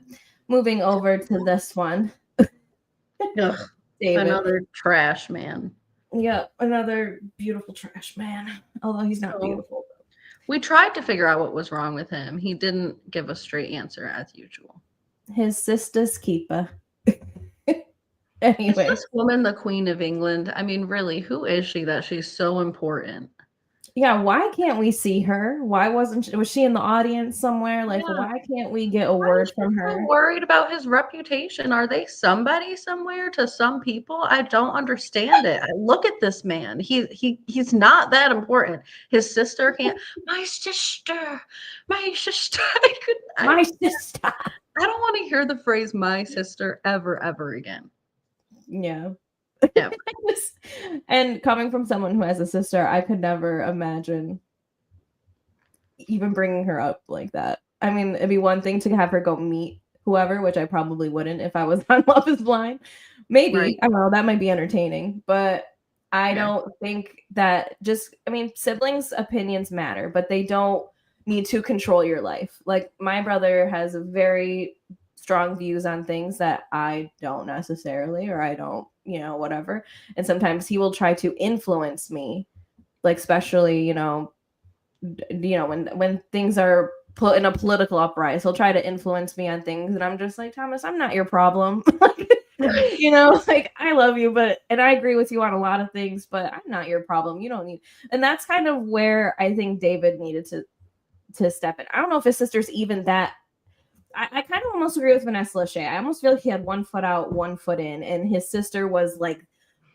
moving over to this one.
David. Another trash man.
Yeah, another beautiful trash man. Although he's not beautiful.
We tried to figure out what was wrong with him. He didn't give a straight answer as usual.
His sister's keeper.
Is
Anyway.
this woman the Queen of England? I mean, really, who is she that she's so important?
Yeah, why can't we see her? Why wasn't she, was she in the audience somewhere? Like,
Yeah.
why can't we get a
Why is
word
she
from
so
her?
worried about his reputation? Are they somebody somewhere to some people? I don't understand it. Look at this man. He's not that important. His sister can't. My sister, my sister.
My sister.
I don't want to hear the phrase "my sister" ever again.
Yeah.
Ever.
And coming from someone who has a sister, I could never imagine even bringing her up like that. I mean, it'd be one thing to have her go meet whoever, which I probably wouldn't if I was on Love is Blind.
Right.
Maybe, I don't know, that might be entertaining, but I
Yeah.
don't think that just, I mean, siblings' opinions matter, but they don't need to control your life. Like, my brother has very strong views on things that I don't necessarily, or I don't, whatever. And sometimes he will try to influence me, like, especially, when things are put in a political uprising, he'll try to influence me on things, and I'm just like, Thomas, I'm not your problem. Like, I love you, and I agree with you on a lot of things, but I'm not your problem. You don't need. And that's kind of where I think David needed to step in. I don't know if his sister's even that. I kind of almost agree with Vanessa Lachey. I almost feel like he had one foot out, one foot in, and his sister was like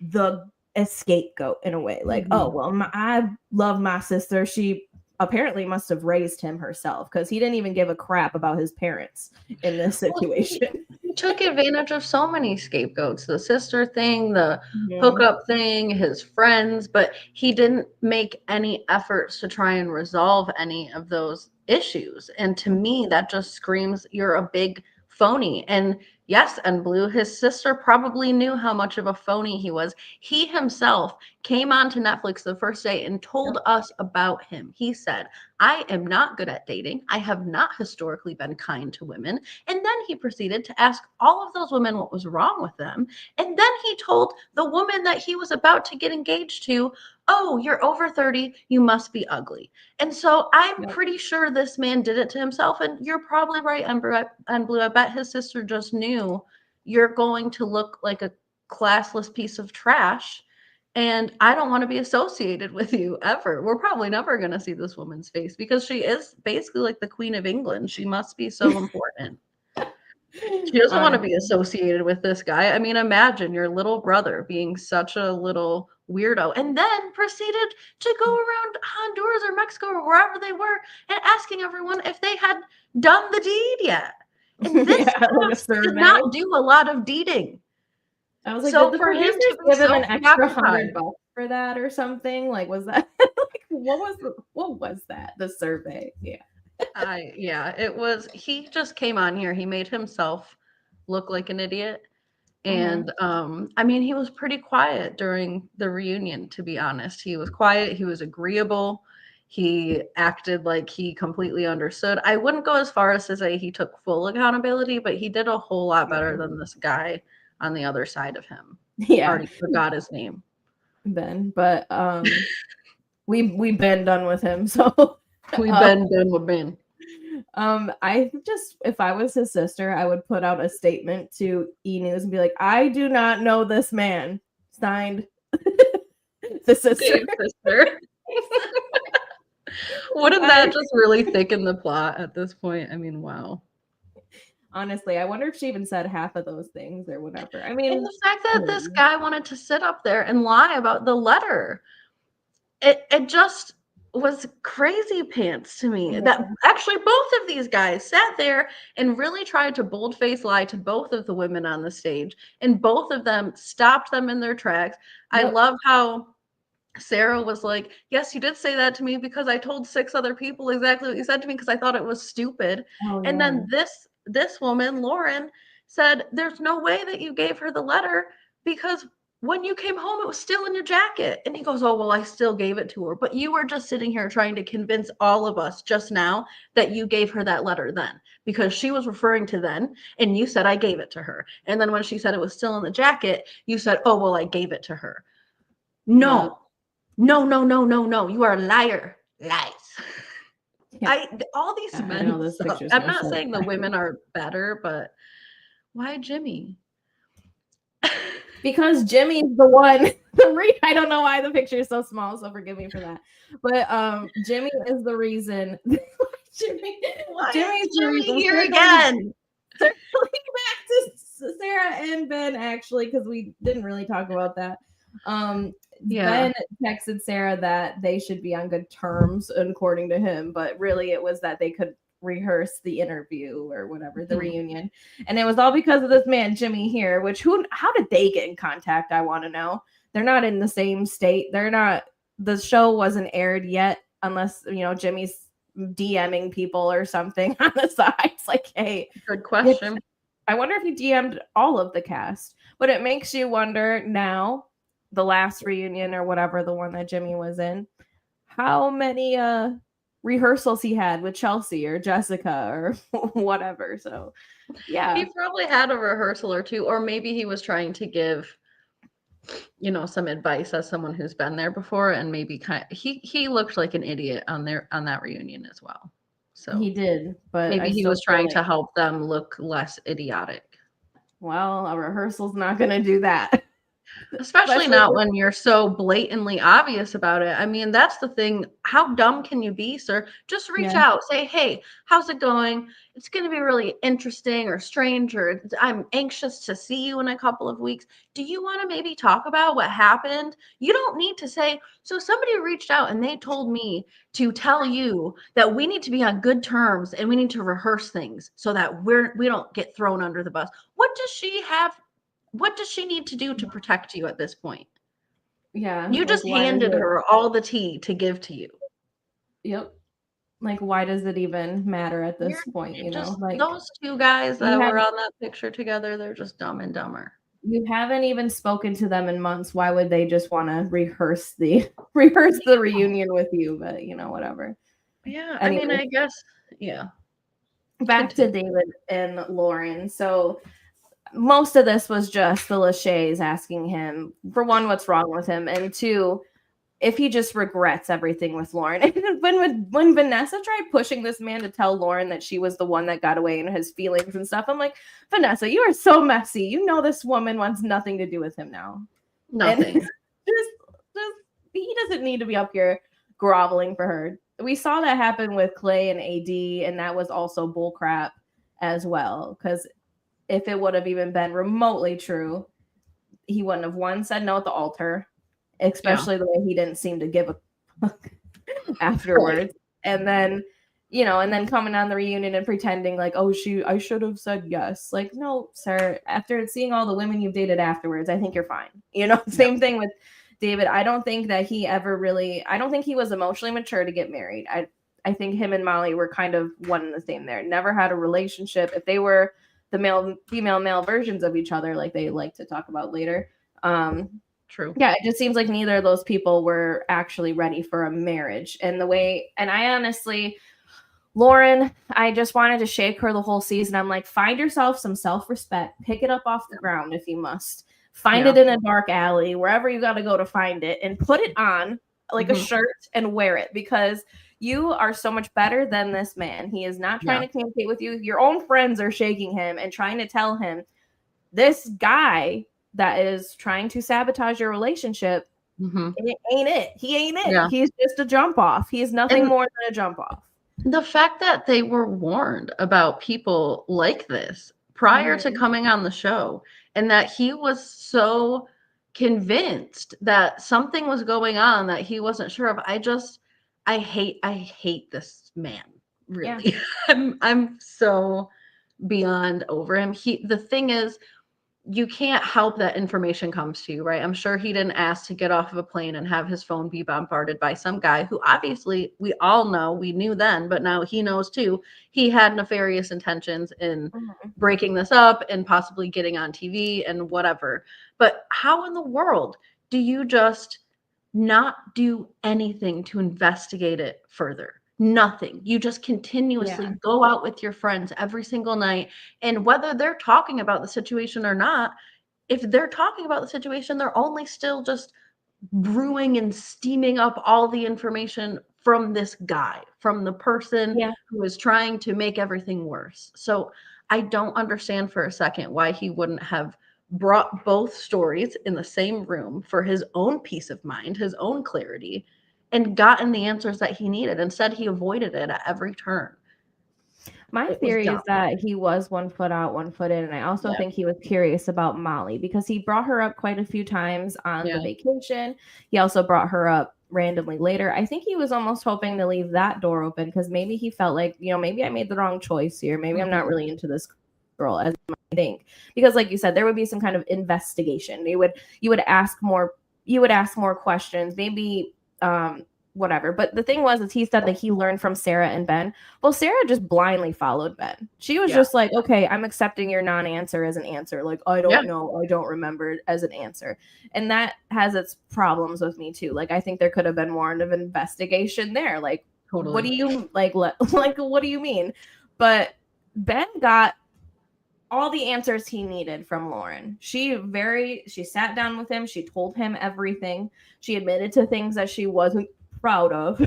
the scapegoat in a way. Like, oh
Mhm.
well, I love my sister. She apparently must have raised him herself, because he didn't even give a crap about his parents in this
Well,
situation.
he took advantage of so many scapegoats, the sister thing, the
Mhm.
hookup thing, his friends, but he didn't make any efforts to try and resolve any of those issues. And to me, that just screams you're a big phony. And yes, and Blue, his sister probably knew how much of a phony he was. He himself came onto Netflix the first day and told us about him. He said, I am not good at dating. I have not historically been kind to women. And then he proceeded to ask all of those women what was wrong with them. And then he told the woman that he was about to get engaged to, oh, you're over 30, you must be ugly. And so I'm
Yep.
pretty sure this man did it to himself. And you're probably right, Ember and Blue. I bet his sister just knew you're going to look like a classless piece of trash. And I don't want to be associated with you ever. We're probably never going to see this woman's face because she is basically like the Queen of England. She must be so important. She doesn't want to be
Honestly.
associated with this guy. I mean, imagine your little brother being such a little weirdo and then proceeded to go around Honduras or Mexico or wherever they were and asking everyone if they had done the deed yet. And this
Yeah, like a
cast did
survey.
not do a lot of deeding.
I was like, did
So
the
for him
producers
to be
give him
so
an extra
preoccupied,
$100 for that or something? Like, was that like what was that? The survey? Yeah.
yeah, it was. He just came on here. He made himself look like an idiot.
Hmm.
And I mean, he was pretty quiet during the reunion, to be honest. He was quiet, he was agreeable, he acted like he completely understood. I wouldn't go as far as to say he took full accountability, but he did a whole lot better than this guy on the other side of him.
Yeah.
Already forgot his name.
Ben, but we've been done with him. So
We've
um,
been done with Ben.
I just, if I was his sister, I would put out a statement to E News and be like, I do not know this man. Signed, the sister.
Dave's sister. Wouldn't that
I,
just really thicken the plot at this point? I mean, wow.
honestly, I wonder if she even said half of those things or whatever. I
And
mean,
the fact that this guy wanted to sit up there and lie about the letter, it just was crazy pants to me that
yeah.
actually both of these guys sat there and really tried to boldface lie to both of the women on the stage, and both of them stopped them in their tracks. I
Yep.
love how Sarah was like, yes, you did say that to me because I told 6 other people exactly what you said to me because I thought it was stupid.
Oh
And
yeah.
then this woman, Lauren, said, there's no way that you gave her the letter because when you came home, it was still in your jacket. And he goes, oh, well, I still gave it to her. But you were just sitting here trying to convince all of us just now that you gave her that letter then because she was referring to then. And you said, I gave it to her. And then when she said it was still in the jacket, you said, oh, well, I gave it to her.
Yeah.
No, no, no, no, no, no. You are a liar. Lies.
Yeah.
All these
I
men
know this
suck.
picture's
I'm
gonna
not
show
saying the
that.
women are better, but why Jimmy?
because Jimmy's the one. I don't know why the picture is so small, so forgive me for that. But Jimmy is the reason. Jimmy,
Why
Jimmy's
is
the
Jimmy
reason.
here again?
Circling back to Sarah and Ben, actually, because we didn't really talk about that. Ben texted Sarah that they should be on good terms, according to him, but really it was that they could rehearse the interview or whatever, the reunion. And it was all because of this man, Jimmy here, which how did they get in contact? I want to know. They're not in the same state. The show wasn't aired yet, unless, Jimmy's DMing people or something on the side. It's like, hey,
good question.
I wonder if he DM'd all of the cast. But it makes you wonder now, the last reunion or whatever, the one that Jimmy was in, how many rehearsals he had with Chelsea or Jessica or whatever. So yeah,
he probably had a rehearsal or two, or maybe he was trying to give some advice as someone who's been there before, and maybe he looked like an idiot on that reunion as well. So
he did, but
maybe he was trying to help them look less idiotic.
Well, a rehearsal's not going to do that.
Especially not when you're so blatantly obvious about it. I mean, that's the thing. How dumb can you be, sir? Just reach out. Say, hey, how's it going? It's going to be really interesting or strange, or I'm anxious to see you in a couple of weeks. Do you want to maybe talk about what happened? You don't need to say, so somebody reached out and they told me to tell you that we need to be on good terms and we need to rehearse things so that we don't get thrown under the bus. What does she need to do to protect you at this point?
Yeah.
You just handed her all the tea to give to you.
Yep. Like, why does it even matter at this point? Like
those two guys that were on that picture together, they're just dumb and dumber.
You haven't even spoken to them in months. Why would they just want to rehearse the reunion with you? But whatever.
Yeah. Anyway. I mean, I guess, yeah.
Back to David and Lauren. So most of this was just the Lachey's asking him, for one, what's wrong with him, and two, if he just regrets everything with Lauren. And when Vanessa tried pushing this man to tell Lauren that she was the one that got away in his feelings and stuff, I'm like, Vanessa, you are so messy. You know this woman wants nothing to do with him now.
Nothing.
Just he doesn't need to be up here groveling for her. We saw that happen with Clay and AD, and that was also bullcrap as well. Because if it would have even been remotely true, he wouldn't have said no at the altar, especially the way he didn't seem to give a fuck afterwards. And then, coming on the reunion and pretending like, oh, I should have said yes. Like, no, sir, after seeing all the women you've dated afterwards, I think you're fine. Same thing with David. I don't think that he ever I don't think he was emotionally mature to get married. I think him and Molly were kind of one and the same there. Never had a relationship. If they were the female versions of each other, like they like to talk about later.
True.
Yeah, it just seems like neither of those people were actually ready for a marriage. And I honestly, Lauren, I just wanted to shake her the whole season. I'm like, find yourself some self-respect, pick it up off the ground if you must. Find it in a dark alley, wherever you got to go to find it, and put it on like a shirt and wear it, because you are so much better than this man. He is not trying to communicate with you. Your own friends are shaking him and trying to tell him, this guy that is trying to sabotage your relationship, it ain't it. He ain't it. Yeah. He's just a jump off. He is nothing more than a jump off.
The fact that they were warned about people like this prior to coming on the show, and that he was so convinced that something was going on that he wasn't sure of. I hate this man. Really. Yeah. I'm so beyond over him. The thing is, you can't help that information comes to you, right? I'm sure he didn't ask to get off of a plane and have his phone be bombarded by some guy who obviously we all know, we knew then, but now he knows too. He had nefarious intentions in breaking this up and possibly getting on TV and whatever. But how in the world do you just not do anything to investigate it further? Nothing. You just continuously go out with your friends every single night. And whether they're talking about the situation or not, if they're talking about the situation, they're only still just brewing and steaming up all the information from this guy, from the person who is trying to make everything worse. So I don't understand for a second why he wouldn't have brought both stories in the same room for his own peace of mind, his own clarity, and gotten the answers that he needed. Instead, he avoided it at every turn.
My
It was
theory
dumb.
is that he was 1 foot out, 1 foot in, and I also
Yeah.
think he was curious about Molly because he brought her up quite a few times on the
Yeah.
vacation. He also brought her up randomly later. I think he was almost hoping to leave that door open because maybe he felt like, maybe I made the wrong choice here. Maybe I'm not really into this girl as I think. Because like you said, there would be some kind of investigation. You would ask more questions, maybe whatever. But the thing was, is he said that he learned from Sarah and Ben. Well, Sarah just blindly followed Ben. She was just like, okay, I'm accepting your non-answer as an answer. Like, I don't know, I don't remember as an answer. And that has its problems with me too. Like, I think there could have been more of an investigation there. Like,
Totally.
what do you like what do you mean? But Ben got all the answers he needed from Lauren. She sat down with him. She told him everything. She admitted to things that she wasn't proud of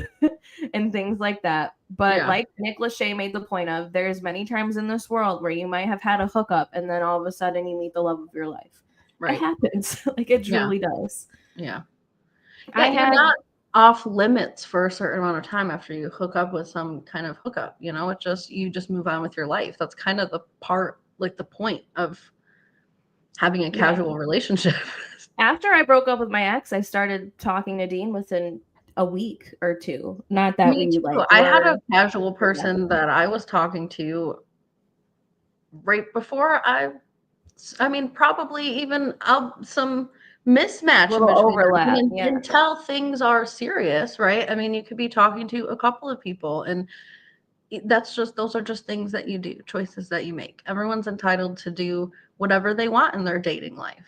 and things like that. But like Nick Lachey made the point of, there's many times in this world where you might have had a hookup and then all of a sudden you meet the love of your life. Right. It happens. Like it truly does.
Yeah. You're not off limits for a certain amount of time after you hook up with some kind of hookup. You just move on with your life. That's kind of the point of having a casual relationship.
After I broke up with my ex, I started talking to Dean within a week or two. Not that
Me too. I had a casual person that I was talking to right before probably even some mismatch in between
overlap
until things are serious, right? I mean, you could be talking to a couple of people, and those are just things that you do, choices that you make. Everyone's entitled to do whatever they want in their dating life.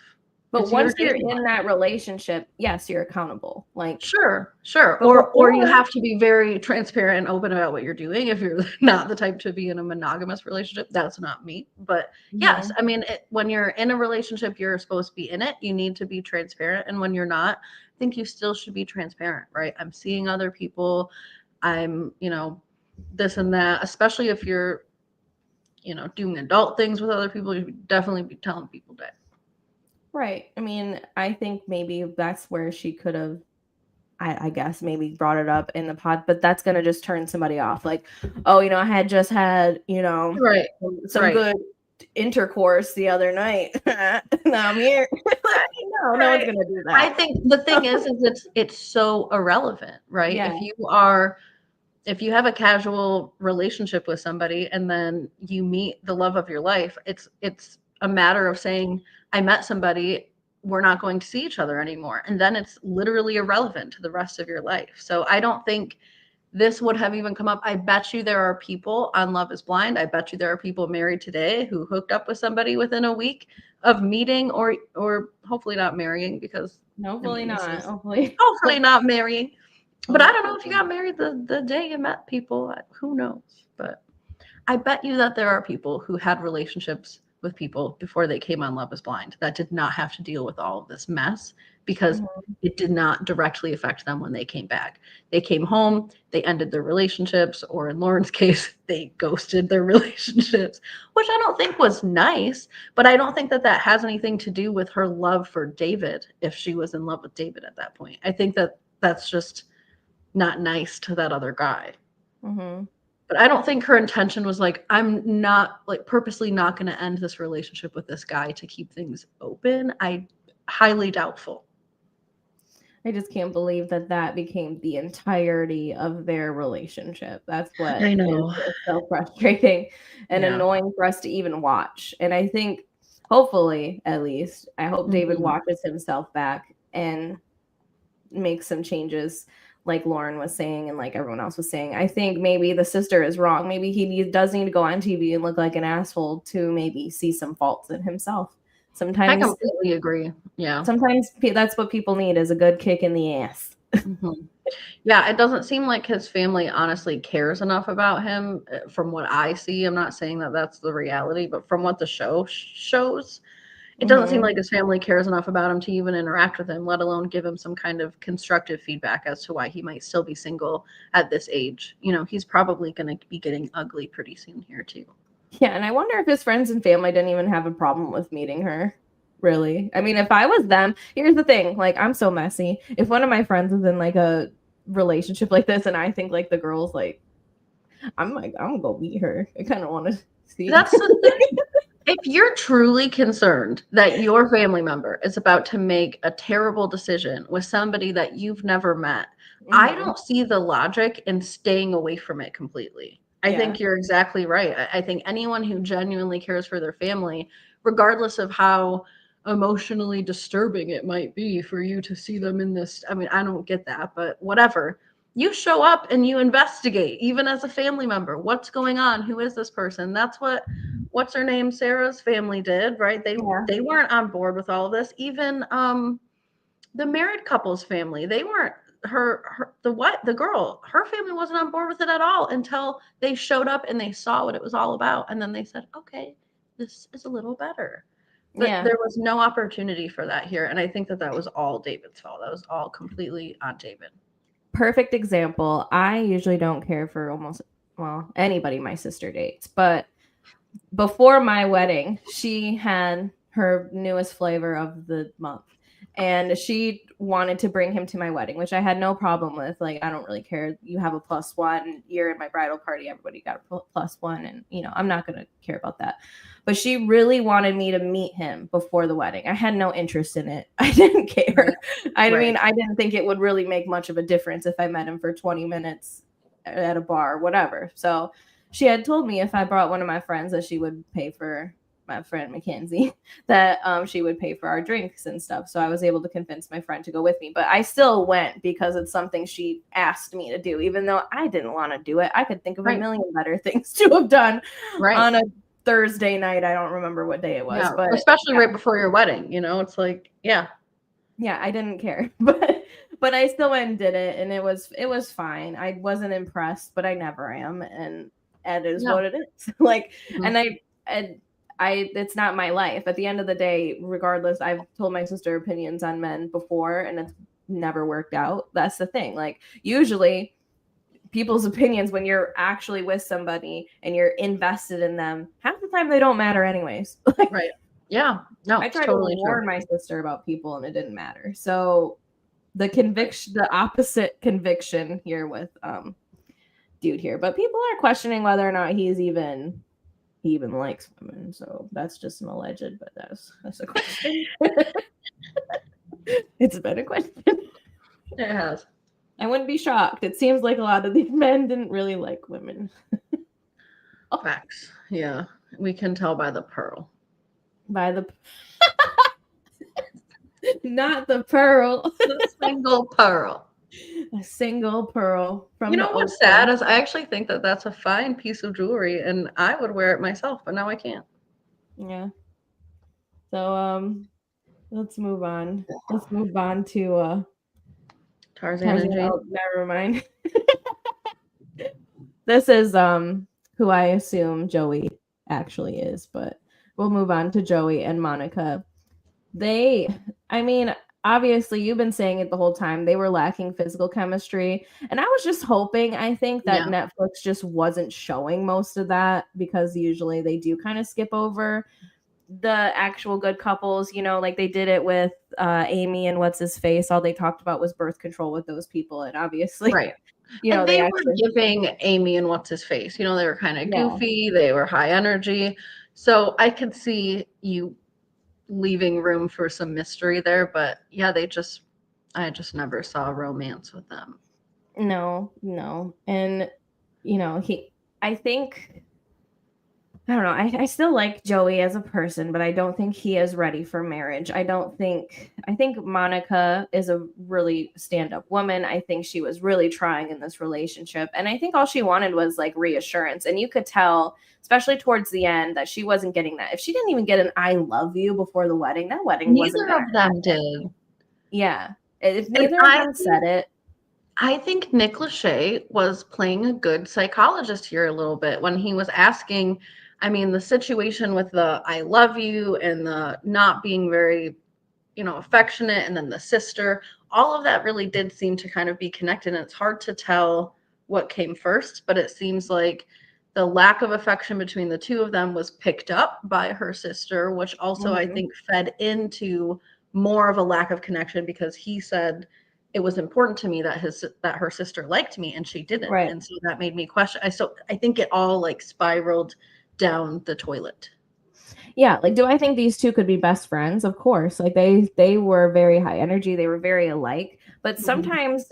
But once you're in that relationship, yes, you're accountable. Like
sure. Or you have to be very transparent and open about what you're doing. If you're not the type to be in a monogamous relationship, that's not me. But yes, I mean, when you're in a relationship, you're supposed to be in it. You need to be transparent. And when you're not, I think you still should be transparent, right? I'm seeing other people. I'm, this and that, especially if you're, doing adult things with other people, you should definitely be telling people that.
Right. I mean, I think maybe that's where she could have, I guess, maybe brought it up in the pod, but that's going to just turn somebody off. Like, oh, I had just had, some good intercourse the other night. Now I'm here. No one's going to do that.
I think the thing is it's so irrelevant, right? Yeah. If you have a casual relationship with somebody and then you meet the love of your life, it's a matter of saying, I met somebody, we're not going to see each other anymore. And then it's literally irrelevant to the rest of your life. So I don't think this would have even come up. I bet you there are people on Love is Blind. I bet you there are people married today who hooked up with somebody within a week of meeting or hopefully not marrying, because
hopefully not.
Hopefully not marrying. But I don't know if you got married the day you met people. Who knows? But I bet you that there are people who had relationships with people before they came on Love is Blind that did not have to deal with all of this mess because it did not directly affect them when they came back. They came home, they ended their relationships, or in Lauren's case, they ghosted their relationships, which I don't think was nice, but I don't think that has anything to do with her love for David if she was in love with David at that point. I think that that's just not nice to that other guy. But I don't think her intention was like, I'm not purposely not going to end this relationship with this guy to keep things open. Highly doubtful.
I just can't believe that became the entirety of their relationship. That's what
I know.
is so frustrating and annoying for us to even watch. And I think, hopefully, at least, I hope David watches himself back and makes some changes, like Lauren was saying and like everyone else was saying. I think maybe the sister is wrong. Maybe he does need to go on TV and look like an asshole to maybe see some faults in himself. Sometimes
I completely agree. Yeah.
Sometimes that's what people need, is a good kick in the ass.
Yeah, it doesn't seem like his family honestly cares enough about him from what I see. I'm not saying that that's the reality, but from what the show shows, it doesn't seem like his family cares enough about him to even interact with him, let alone give him some kind of constructive feedback as to why he might still be single at this age. He's probably going to be getting ugly pretty soon here too.
Yeah, and I wonder if his friends and family didn't even have a problem with meeting her. Really. I mean, if I was them, here's the thing, like, I'm so messy. If one of my friends is in like a relationship like this and I think like the girl's like, I'm like, I'm gonna go meet her. I kind of want to see.
That's the thing. If you're truly concerned that your family member is about to make a terrible decision with somebody that you've never met, I
Mhm.
don't see the logic in staying away from it completely. I
Yeah.
think you're exactly right. I think anyone who genuinely cares for their family, regardless of how emotionally disturbing it might be for you to see them in this, I mean, I don't get that, but whatever. You show up and you investigate, even as a family member. What's going on? Who is this person? That's what what's her name, Sarah's family did, right?
Yeah.
They weren't on board with all of this. Even the married couple's family, they weren't the girl, her family wasn't on board with it at all until they showed up and they saw what it was all about. And then they said, okay, this is a little better. But
Yeah.
there was no opportunity for that here. And I think that that was all David's fault. That was all completely on David.
Perfect example. I usually don't care for almost, well, anybody my sister dates, but before my wedding, she had her newest flavor of the month. And she wanted to bring him to my wedding, which I had no problem with. Like, I don't really care. You have a +1. You're in my bridal party. Everybody got a +1. And, I'm not going to care about that. But she really wanted me to meet him before the wedding. I had no interest in it. I didn't care.
Right.
I
Right.
mean, I didn't think it would really make much of a difference if I met him for 20 minutes at a bar, whatever. So she had told me if I brought one of my friends that she would pay for my friend Mackenzie, that she would pay for our drinks and stuff. So I was able to convince my friend to go with me. But I still went because it's something she asked me to do, even though I didn't want to do it. I could think of a
Right.
million better things to have done
Right.
on a Thursday night. I don't remember what day it was,
Yeah.
but
Especially
yeah.
right before your wedding, it's like, yeah.
Yeah, I didn't care. But I still went and did it, and it was fine. I wasn't impressed, but I never am, and it is
Yeah.
what it is. Like,
Mhm.
and I it's not my life. At the end of the day, regardless, I've told my sister opinions on men before, and it's never worked out. That's the thing. Like, usually people's opinions when you're actually with somebody and you're invested in them, half the time they don't matter anyways. Like,
Right. Yeah. No,
I
it's
tried to
totally true.
warn my sister about people and it didn't matter. So the opposite conviction here with dude here. But people are questioning whether or not he even likes women. So that's just an alleged, but that's a question. It's been a question.
It has.
I wouldn't be shocked. It seems like a lot of these men didn't really like women.
Facts. Yeah. We can tell by the pearl.
By the not the pearl.
The single pearl.
A single pearl from
You
the
know what's
ocean.
sad is I actually think that that's a fine piece of jewelry and I would wear it myself, but now I can't.
Yeah. So let's move on. Let's move on to
Tarzan and
Tarzan.
Jane.
Oh, never mind. This is who I assume Joey actually is, but we'll move on to Joey and Monica. I mean, obviously you've been saying it the whole time. They were lacking physical chemistry, and I was just hoping, I think that
Yeah.
Netflix just wasn't showing most of that because usually they do kind of skip over the actual good couples, like they did it with Amy and what's his face. All they talked about was birth control with those people, and obviously,
Right. And
they
they were
actually,
giving Amy and what's his face. They were kind of
yeah.
goofy, they were high energy. So I could see you leaving room for some mystery there, but yeah, I just never saw romance with them.
No, no. And I think, I don't know. I still like Joey as a person, but I don't think he is ready for marriage. I think Monica is a really stand-up woman. I think she was really trying in this relationship. And I think all she wanted was like reassurance. And you could tell, especially towards the end, that she wasn't getting that. If she didn't even get an I love you before the wedding, that wedding wasn't
Neither
gonna
of them
happen.
did.
Yeah. If
And
neither of them said it.
I think Nick Lachey was playing a good psychologist here a little bit when he was asking, the situation with the I love you and the not being very, affectionate, and then the sister, all of that really did seem to kind of be connected. And it's hard to tell what came first, but it seems like the lack of affection between the two of them was picked up by her sister, which also I think fed into more of a lack of connection, because he said it was important to me that her sister liked me and she didn't.
Right.
And so that made me question. I think it all like spiraled down the toilet.
Yeah, like, do I think these two could be best friends? Of course. Like, they were very high energy, they were very alike, but sometimes,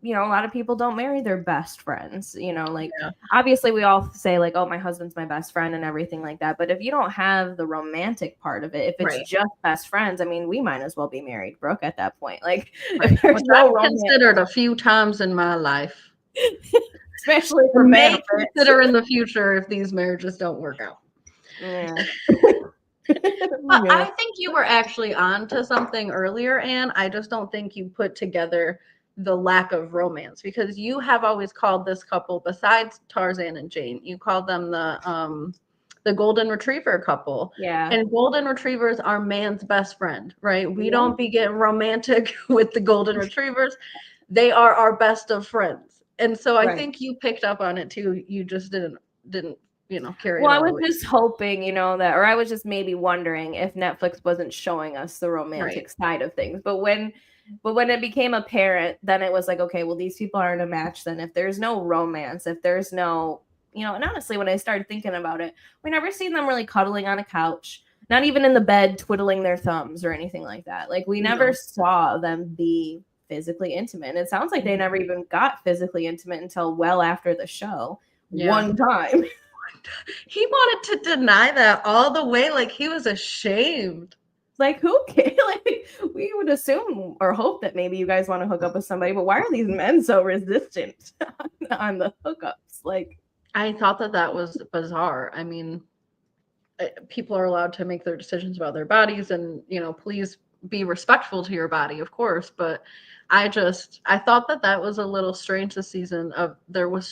you know, a lot of people don't marry their best friends, you know, like, obviously we all say like, oh, my husband's my best friend and everything like that, but if you don't have the romantic part of it, if it's just best friends, I mean, we might as well be married, Brooke, at that point. Like, if there's no romance,
considered a few times in my life,
especially for
may consider in the future if these marriages don't work out.
Yeah.
But I think you were actually on to something earlier, Anne. I just don't think you put together the lack of romance, because you have always called this couple, besides Tarzan and Jane, you called them the golden retriever couple.
Yeah.
And golden retrievers are man's best friend, right? We don't be getting romantic with the golden retrievers. They are our best of friends. And so I think you picked up on it too. You just didn't carry it all.
Well, I was just hoping, you know, that, or I was just maybe wondering if Netflix wasn't showing us the romantic side of things. But when it became apparent, then it was like, okay, well, these people aren't a match then. If there's no romance, if there's no, you know, and honestly, when I started thinking about it, we never seen them really cuddling on a couch, not even in the bed, twiddling their thumbs or anything like that. Like, we never saw them be physically intimate. And it sounds like they never even got physically intimate until well after the show. One time.
He wanted to deny that all the way, like he was ashamed.
Like, who cares? Like, we would assume or hope that maybe you guys want to hook up with somebody, but why are these men so resistant on the hookups? Like,
I thought that was bizarre. I mean, people are allowed to make their decisions about their bodies, and, you know, please be respectful to your body, of course. But I thought that was a little strange this season. There was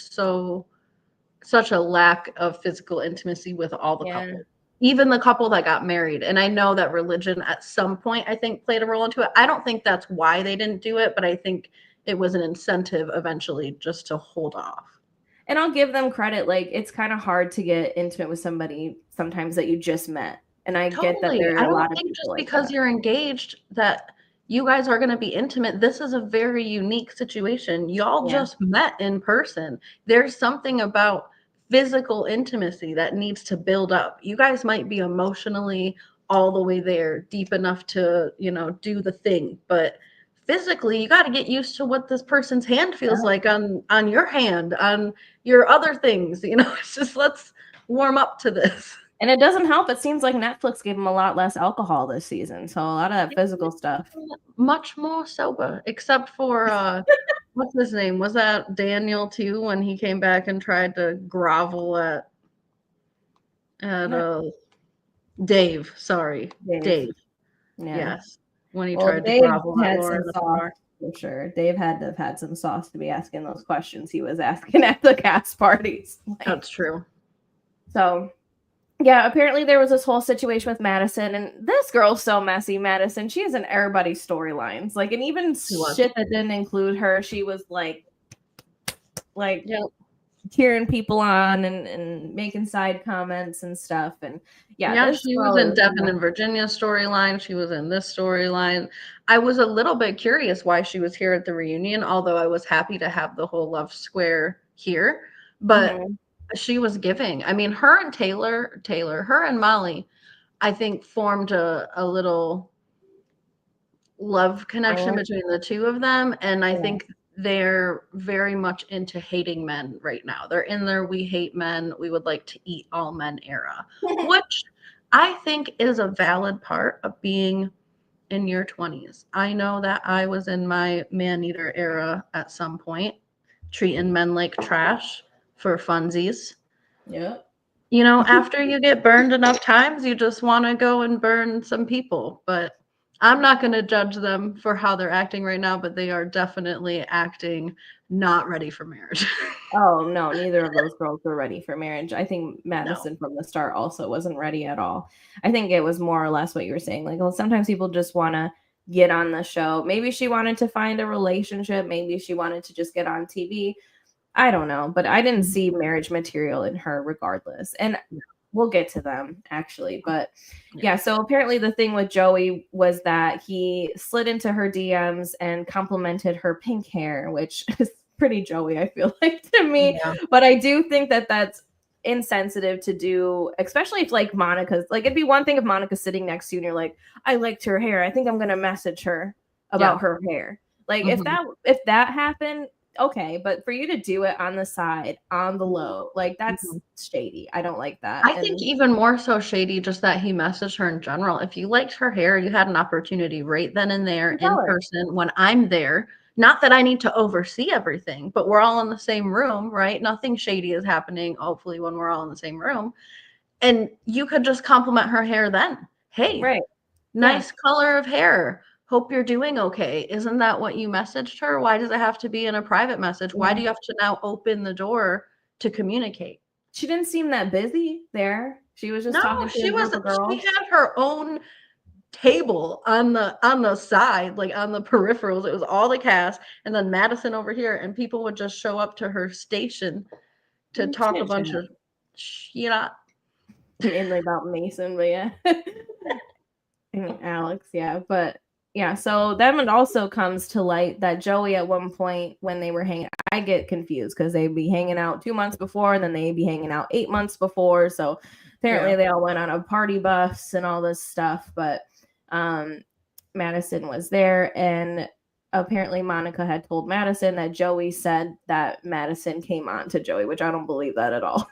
such a lack of physical intimacy with all the couples, even the couple that got married. And I know that religion at some point, I think, played a role into it. I don't think that's why they didn't do it, but I think it was an incentive eventually just to hold off.
And I'll give them credit. Like, it's kind of hard to get intimate with somebody sometimes that you just met. And I get that there are a lot of people
just because you're engaged that you guys are going to be intimate. This is a very unique situation. Y'all just met in person. There's something about physical intimacy that needs to build up. You guys might be emotionally all the way there, deep enough to, you know, do the thing, but physically you got to get used to what this person's hand feels like on your hand, on your other things. You know, it's just, let's warm up to this.
And it doesn't help. It seems like Netflix gave them a lot less alcohol this season. So a lot of that physical stuff.
Much more sober, except for what's his name? Was that Daniel too, when he came back and tried to grovel at Dave? Sorry, Dave.
Yeah.
Yes, when he tried to grovel at Laura in the bar.
For sure. Dave had to have had some sauce to be asking those questions he was asking at the cast parties.
Like, that's true.
So, yeah, apparently there was this whole situation with Madison, and this girl's so messy, Madison. She is in everybody's storylines. Like, and even shit that didn't include her, she was like cheering people on and making side comments and stuff. And
she was in Devin and Virginia's storyline. She was in this storyline. I was a little bit curious why she was here at the reunion, although I was happy to have the whole love square here. But she was giving. I mean, her and Taylor, her and Molly, I think formed a little love connection between the two of them. And I think they're very much into hating men right now. They're in their we hate men, we would like to eat all men era, which I think is a valid part of being in your 20s. I know that I was in my man eater era at some point, treating men like trash for funsies.
Yeah.
You know, after you get burned enough times, you just want to go and burn some people. But I'm not going to judge them for how they're acting right now, but they are definitely acting not ready for marriage.
Oh, no, neither of those girls were ready for marriage. I think Madison from the start also wasn't ready at all. I think it was more or less what you were saying. Like, well, sometimes people just want to get on the show. Maybe she wanted to find a relationship. Maybe she wanted to just get on TV. I don't know, but I didn't see marriage material in her regardless. And we'll get to them actually. But yeah, so apparently the thing with Joey was that he slid into her DMs and complimented her pink hair, which is pretty Joey, I feel like, to me.
Yeah.
But I do think that that's insensitive to do, especially if like Monica's like, it'd be one thing if Monica's sitting next to you and you're like, I liked her hair. I think I'm gonna message her about her hair. Like if that happened, okay, but for you to do it on the side, on the low, like that's shady. I don't like that.
I think even more so shady just that he messaged her in general. If you liked her hair, you had an opportunity right then and there in person when I'm there. Not that I need to oversee everything, but we're all in the same room, right? Nothing shady is happening, hopefully, when we're all in the same room. And you could just compliment her hair then. Hey, nice color of hair. Hope you're doing okay. Isn't that what you messaged her? Why does it have to be in a private message? Why do you have to now open the door to communicate?
She didn't seem that busy there. She was just talking to a group of girls.
She had her own table on the side, like on the peripherals. It was all the cast, and then Madison over here, and people would just show up to her station to talk a bunch of shit.
Mainly about Mason, but yeah. And Alex, yeah. But yeah, so then it also comes to light that Joey at one point when they were hanging, I get confused because they'd be hanging out 2 months before and then they'd be hanging out 8 months before. So apparently they all went on a party bus and all this stuff. But Madison was there, and apparently Monica had told Madison that Joey said that Madison came on to Joey, which I don't believe that at all.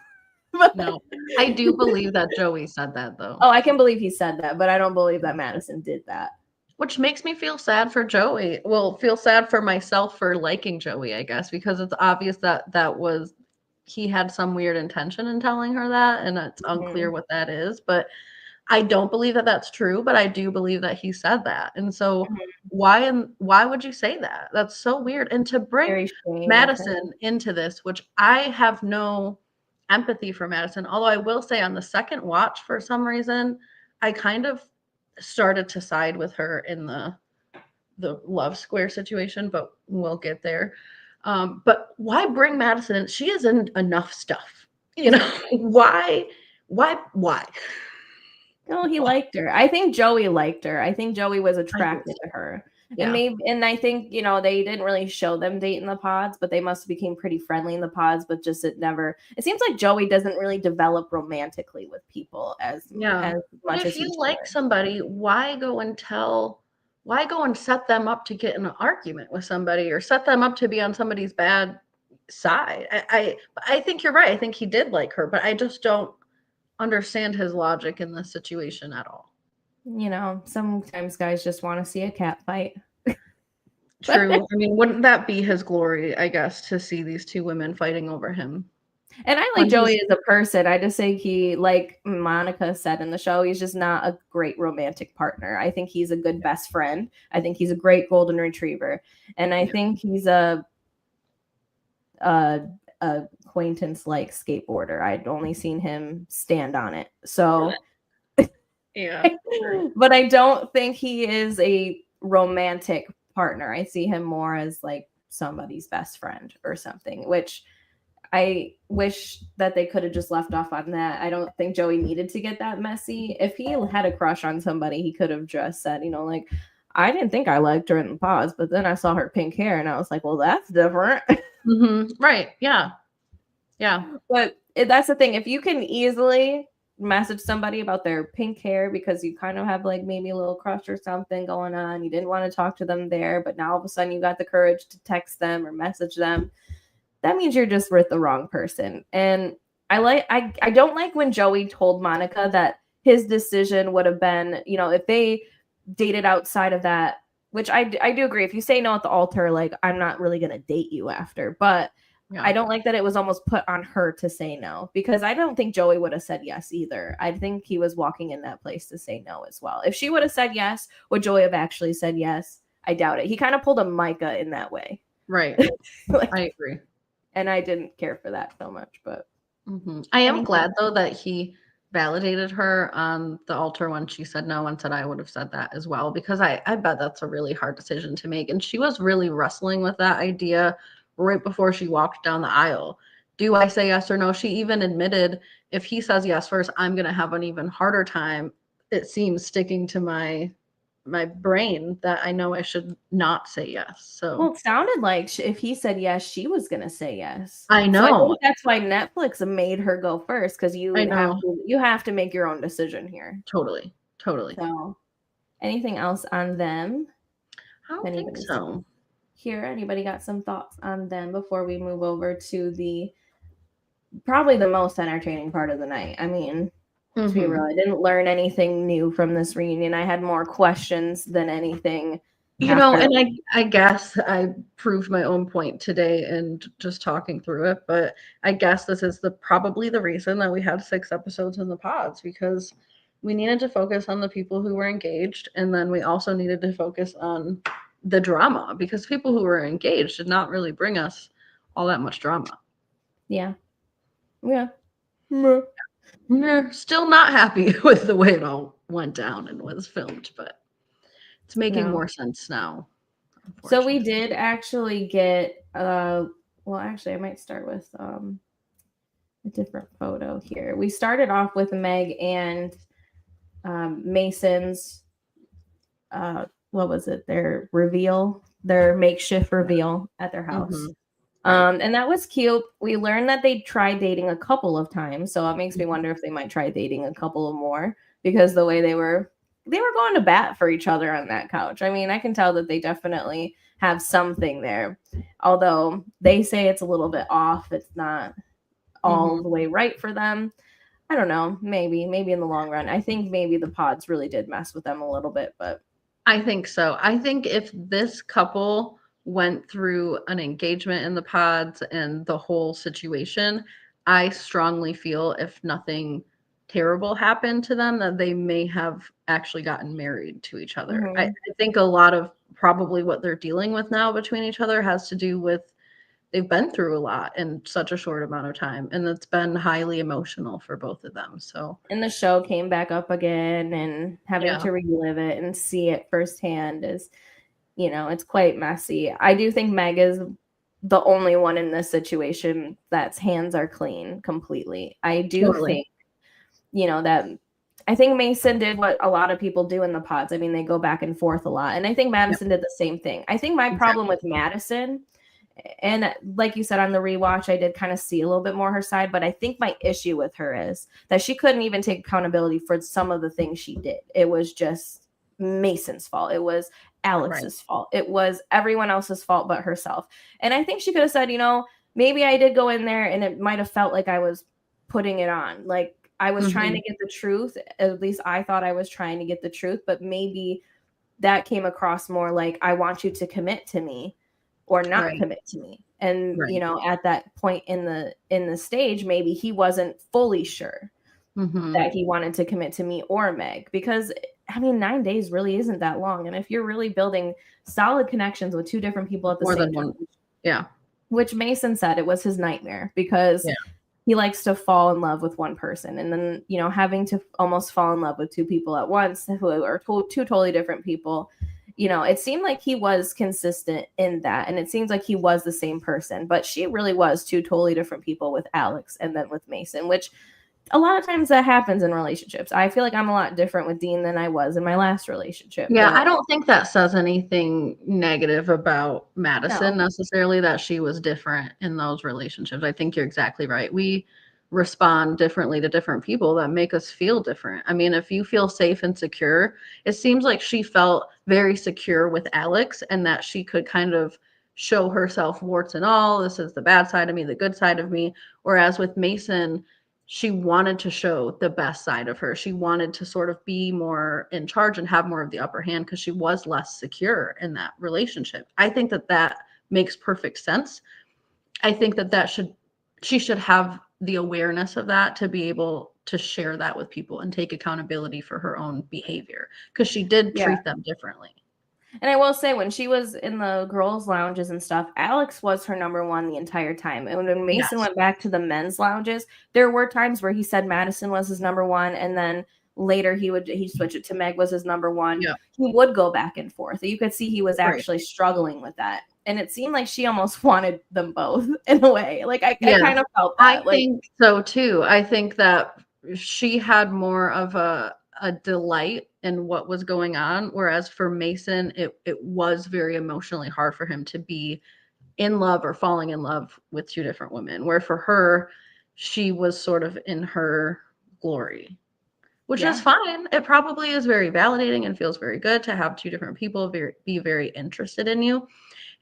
No, I do believe that Joey said that though.
Oh, I can believe he said that, but I don't believe that Madison did that.
Which makes me feel sad for Joey. Well, feel sad for myself for liking Joey, I guess, because it's obvious that he had some weird intention in telling her that, and it's unclear what that is. But I don't believe that that's true, but I do believe that he said that. And so why would you say that? That's so weird. And to bring Madison into this, which I have no empathy for Madison, although I will say on the second watch, for some reason, I kind of started to side with her in the love square situation, but we'll get there. But why bring Madison in? She is in enough stuff. You know, why?
No, he liked her. I think Joey liked her. I think Joey was attracted to her. Yeah. And I think, they didn't really show them date in the pods, but they must have became pretty friendly in the pods, but just it seems like Joey doesn't really develop romantically with people as much as
if you like somebody, why go and set them up to get in an argument with somebody or set them up to be on somebody's bad side? I think you're right. I think he did like her, but I just don't understand his logic in this situation at all.
Sometimes guys just want to see a cat fight.
True. I mean, wouldn't that be his glory, I guess, to see these two women fighting over him?
And I like Joey as a person. I just think he, like Monica said in the show, he's just not a great romantic partner. I think he's a good best friend. I think he's a great golden retriever. And I think he's a acquaintance-like skateboarder. I'd only seen him stand on it. So...
Yeah.
But I don't think he is a romantic partner. I see him more as like somebody's best friend or something, which I wish that they could have just left off on that. I don't think Joey needed to get that messy. If he had a crush on somebody, he could have just said, like, I didn't think I liked her in the pause, but then I saw her pink hair and I was like, well, that's different.
Right. Yeah. Yeah.
But that's the thing. If you can easily message somebody about their pink hair because you kind of have like maybe a little crush or something going on, you didn't want to talk to them there, but now all of a sudden you got the courage to text them or message them, that means you're just with the wrong person. And I don't like when Joey told Monica that his decision would have been, if they dated outside of that, which I do agree. If you say no at the altar, like, I'm not really gonna date you after, but I don't like that it was almost put on her to say no, because I don't think Joey would have said yes either. I think he was walking in that place to say no as well. If she would have said yes, would Joey have actually said yes? I doubt it. He kind of pulled a Micah in that way.
Right. I agree.
And I didn't care for that so much, but
I am glad though that he validated her on the altar when she said no and said I would have said that as well, because I bet that's a really hard decision to make. And she was really wrestling with that idea right before she walked down the aisle. Do I say yes or no? She even admitted if he says yes first, I'm going to have an even harder time. It seems sticking to my brain that I know I should not say yes. So
Well, it sounded like if he said yes, she was gonna say yes.
I
So I
know.
think that's why Netflix made her go first, because
I know.
you have to make your own decision here.
Totally. Totally.
So, anything else on them?
I
If
don't think
anybody's
so.
here, anybody got some thoughts on them before we move over to the probably the most entertaining part of the night? I mean, to be real,
Mhm.
I didn't learn anything new from this reunion. I had more questions than anything after.
And I guess I proved my own point today and just talking through it, but I guess this is probably the reason that we had 6 episodes in the pods, because we needed to focus on the people who were engaged, and then we also needed to focus on the drama, because people who were engaged did not really bring us all that much drama.
Yeah. Yeah.
We're still not happy with the way it all went down and was filmed, but it's making
No.
more sense now.
So we did actually get well, actually I might start with a different photo here. We started off with Meg and Mason's what was it? Their reveal, their makeshift reveal at their house.
Mm-hmm. Right.
And that was cute. We learned that they tried dating a couple of times, so it makes me wonder if they might try dating a couple of more, because the way they were going to bat for each other on that couch. I mean, I can tell that they definitely have something there. Although they say it's a little bit off, it's not all the way right for them. I don't know. Maybe in the long run. I think maybe the pods really did mess with them a little bit, but
I think so. I think if this couple went through an engagement in the pods and the whole situation, I strongly feel if nothing terrible happened to them, that they may have actually gotten married to each other. I think a lot of probably what they're dealing with now between each other has to do with they've been through a lot in such a short amount of time, and it's been highly emotional for both of them. So,
and the show came back up again, and having to relive it and see it firsthand is, it's quite messy. I do think Meg is the only one in this situation that's hands are clean completely. I do think, that I think Mason did what a lot of people do in the pods. I mean, they go back and forth a lot. And I think Madison did the same thing. I think my problem with Madison, and like you said, on the rewatch, I did kind of see a little bit more her side, but I think my issue with her is that she couldn't even take accountability for some of the things she did. It was just Mason's fault. It was Alex's fault. It was everyone else's fault but herself. And I think she could have said, maybe I did go in there and it might have felt like I was putting it on. Like I was trying to get the truth. At least I thought I was trying to get the truth, but maybe that came across more like, I want you to commit to me or not commit to me. And, at that point in the stage, maybe he wasn't fully sure that he wanted to commit to me or Meg, because I mean, 9 days really isn't that long. And if you're really building solid connections with two different people at the same time, which Mason said it was his nightmare, because he likes to fall in love with one person, and then, having to almost fall in love with two people at once who are two totally different people. It seemed like he was consistent in that, and it seems like he was the same person, but she really was two totally different people with Alex and then with Mason, which a lot of times that happens in relationships. I feel like I'm a lot different with Dean than I was in my last relationship.
Yeah, I don't think that says anything negative about Madison necessarily, that she was different in those relationships. I think you're exactly right. We respond differently to different people that make us feel different. I mean, if you feel safe and secure, it seems like she felt very secure with Alex, and that she could kind of show herself warts and all. This is the bad side of me, the good side of me. Whereas with Mason, she wanted to show the best side of her. She wanted to sort of be more in charge and have more of the upper hand, because she was less secure in that relationship. I think that makes perfect sense. I think that she should have the awareness of that to be able to share that with people and take accountability for her own behavior, because she did treat them differently.
And I will say, when she was in the girls' lounges and stuff, Alex was her number one the entire time. And when Mason went back to the men's lounges, there were times where he said Madison was his number one, and then later he switched it to Meg was his number one. He would go back and forth. You could see he was actually struggling with that. and it seemed like she almost wanted them both in a way. Like I kind of felt that.
I think so too. I think that she had more of a delight in what was going on, whereas for Mason, it was very emotionally hard for him to be in love or falling in love with two different women. Where for her, she was sort of in her glory, which is fine. It probably is very validating and feels very good to have two different people be very interested in you.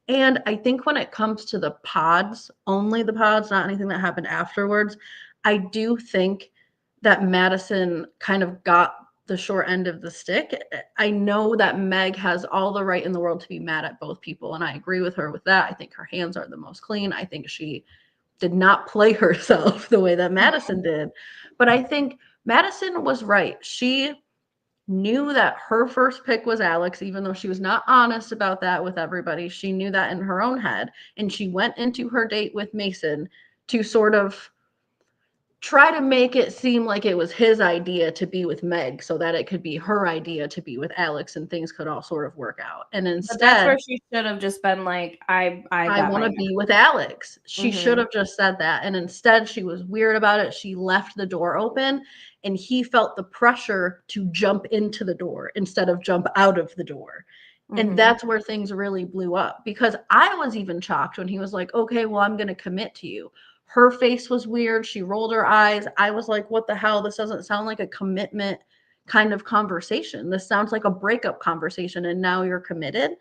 And I think when it comes to the pods, only the pods, not anything that happened afterwards, I do think that Madison kind of got the short end of the stick. I know that Meg has all the right in the world to be mad at both people, and I agree with her with that. I think her hands are the most clean. I think she did not play herself the way that Madison did. But I think Madison was right. She knew that her first pick was Alex, even though she was not honest about that with everybody. She knew that in her own head. And she went into her date with Mason to sort of try to make it seem like it was his idea to be with Meg so that it could be her idea to be with Alex and things could all sort of work out. And
But that's
instead,
where she should have just been like, I
want to be with Alex. She should have just said that. And instead, she was weird about it. She left the door open and he felt the pressure to jump into the door instead of jump out of the door. And that's where things really blew up, because I was even shocked when he was like, okay, well, I'm going to commit to you. Her face was weird. She rolled her eyes. I was like, what the hell? This doesn't sound like a commitment kind of conversation. This sounds like a breakup conversation. And now you're committed.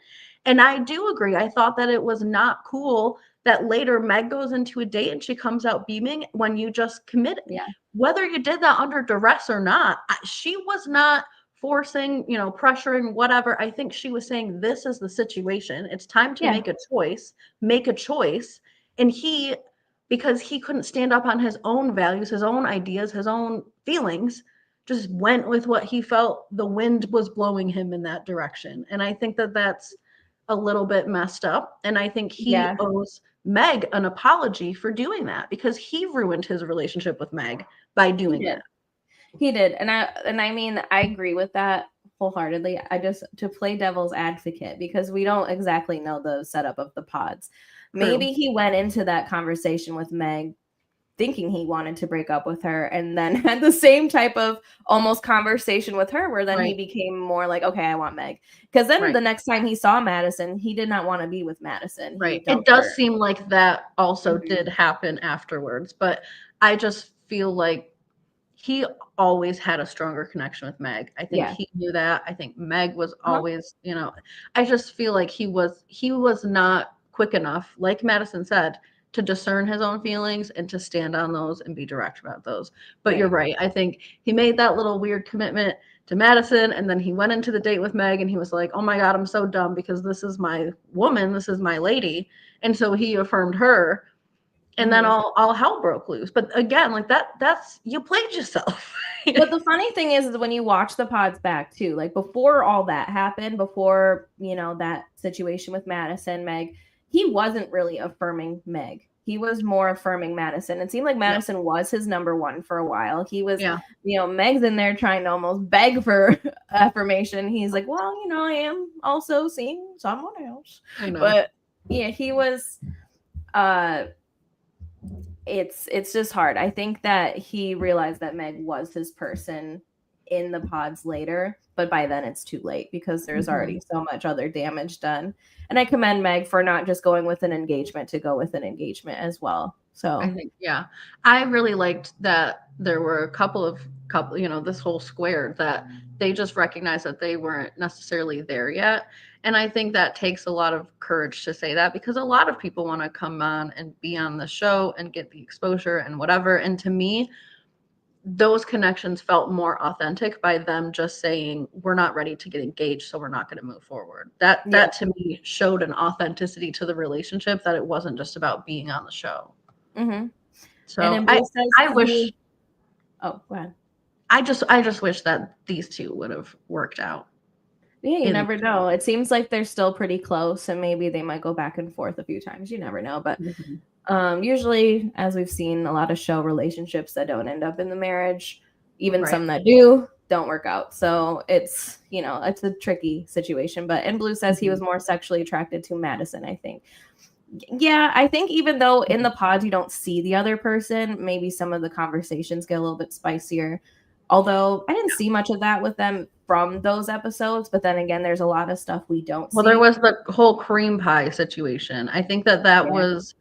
And I do agree. I thought that it was not cool that later Meg goes into a date and she comes out beaming when you just committed.
Yeah.
Whether you did that under duress or not, she was not forcing, pressuring, whatever. I think she was saying, this is the situation. It's time to make a choice. And he, because he couldn't stand up on his own values, his own ideas, his own feelings, just went with what he felt the wind was blowing him in that direction. And I think that that's a little bit messed up. And I think he owes Meg an apology for doing that, because he ruined his relationship with Meg by doing that.
He did. And I mean, I agree with that wholeheartedly. I just, to play devil's advocate, because we don't exactly know the setup of the pods. Maybe he went into that conversation with Meg thinking he wanted to break up with her, and then had the same type of almost conversation with her, where then he became more like, okay, I want Meg. Because then the next time he saw Madison, he did not want to be with Madison.
Right. It does seem like that also did happen afterwards, but I just feel like he always had a stronger connection with Meg. I think he knew that. I think Meg was always, I just feel like he was not quick enough, like Madison said, to discern his own feelings and to stand on those and be direct about those. But you're right. I think he made that little weird commitment to Madison, and then he went into the date with Meg and he was like, oh my God, I'm so dumb, because this is my woman. This is my lady. And so he affirmed her. And then all hell broke loose. But again, like that's you played yourself.
But the funny thing is when you watch the pods back too, like before all that happened, before, that situation with Madison, Meg, he wasn't really affirming Meg. He was more affirming Madison. It seemed like Madison was his number one for a while. He was, Meg's in there trying to almost beg for affirmation. He's like, well, I am also seeing someone else. I know. But yeah, he was, it's just hard. I think that he realized that Meg was his person in the pods later, but by then it's too late, because there's already so much other damage done. And I commend Meg for not just going with an engagement to go with an engagement as well. So
I think, I really liked that there were a couple, this whole square, that they just recognized that they weren't necessarily there yet. And I think that takes a lot of courage to say that, because a lot of people want to come on and be on the show and get the exposure and whatever. And to me, those connections felt more authentic by them just saying, we're not ready to get engaged, so we're not going to move forward. That to me showed an authenticity to the relationship, that it wasn't just about being on the show. So I wish.
Oh, go ahead.
I just wish that these two would have worked out.
Yeah, you never know. It seems like they're still pretty close, and maybe they might go back and forth a few times. You never know. But usually, as we've seen, a lot of show relationships that don't end up in the marriage, even some that do, don't work out. So it's, it's a tricky situation. But and Blue says he was more sexually attracted to Madison, I think. Yeah, I think even though in the pods you don't see the other person, maybe some of the conversations get a little bit spicier. Although I didn't see much of that with them from those episodes, but then again, there's a lot of stuff we don't
Well,
see.
there was the whole cream pie situation. I think that was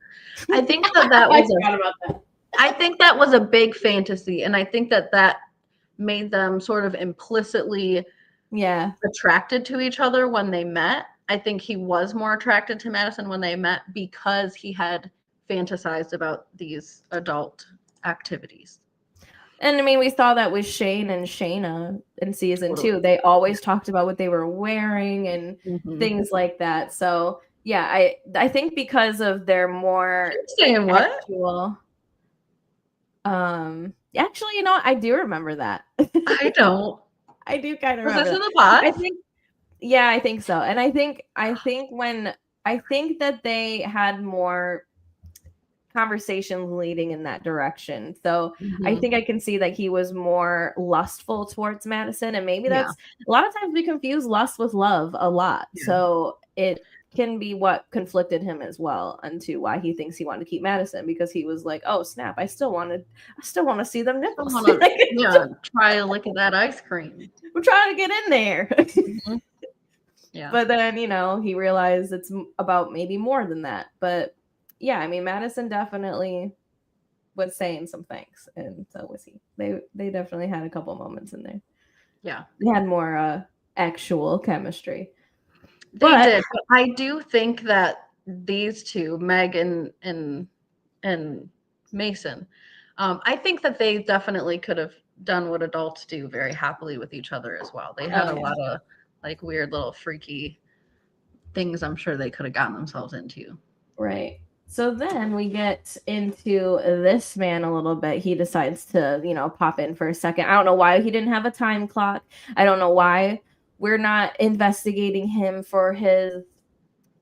I think that
I
was
forgot about that.
I think that was a big fantasy, and I think that made them sort of implicitly attracted to each other when they met. I think he was more attracted to Madison when they met because he had fantasized about these adult activities.
And I mean, we saw that with Shane and Shayna in season 2. They always talked about what they were wearing and things like that. So yeah, I think because of their more
saying what?
actual, actually, I do remember that.
I don't.
I do kind of
Was
remember
this in
that.
the pod?
I think, yeah, I think so. And I think that they had more conversations leading in that direction. So I think I can see that he was more lustful towards Madison. And maybe that's a lot of times we confuse lust with love a lot. Yeah. So it can be what conflicted him as well into why he thinks he wanted to keep Madison, because he was like, oh snap, I still want to see them nipples.
Try to lick at that ice cream.
We're trying to get in there. Yeah. But then, he realized it's about maybe more than that. But yeah, I mean, Madison definitely was saying some things, and so was he. They definitely had a couple moments in there.
Yeah.
They had more actual chemistry.
They did. But I do think that these two, Meg and Mason, I think that they definitely could have done what adults do very happily with each other as well. They had a lot of like weird little freaky things I'm sure they could have gotten themselves into.
Right. So then we get into this man a little bit. He decides to, pop in for a second. I don't know why he didn't have a time clock. I don't know why we're not investigating him for his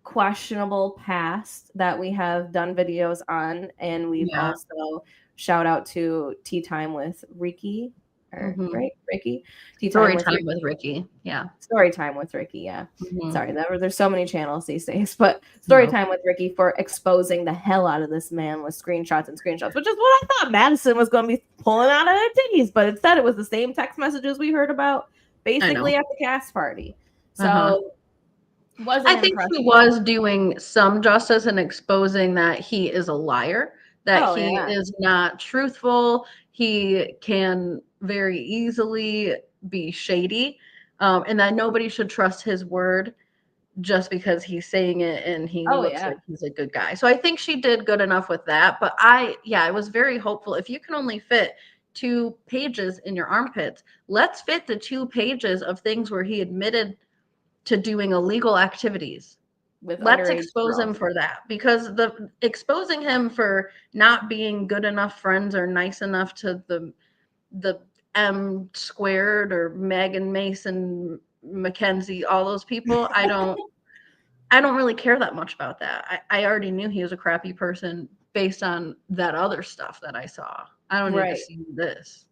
questionable past that we have done videos on. And we've also shout out to Tea Time with Ricky. Right, Ricky?
Story time with Ricky. Yeah.
Story time with Ricky. Yeah. Sorry, there's so many channels these days, but story time with Ricky for exposing the hell out of this man with screenshots, which is what I thought Madison was going to be pulling out of her titties, but instead it was the same text messages we heard about basically at the cast party. So
I think he was doing some justice in exposing that he is a liar, that he is not truthful. He can very easily be shady, and that nobody should trust his word just because he's saying it and he looks like he's a good guy. So I think she did good enough with that. But I was very hopeful. If you can only fit 2 pages in your armpits, let's fit the 2 pages of things where he admitted to doing illegal activities. Let's expose him for that, because the exposing him for not being good enough friends or nice enough to the M squared or Megan Mason, Mackenzie, all those people, I don't really care that much about that. I already knew he was a crappy person based on that other stuff that I saw. I don't need to see this.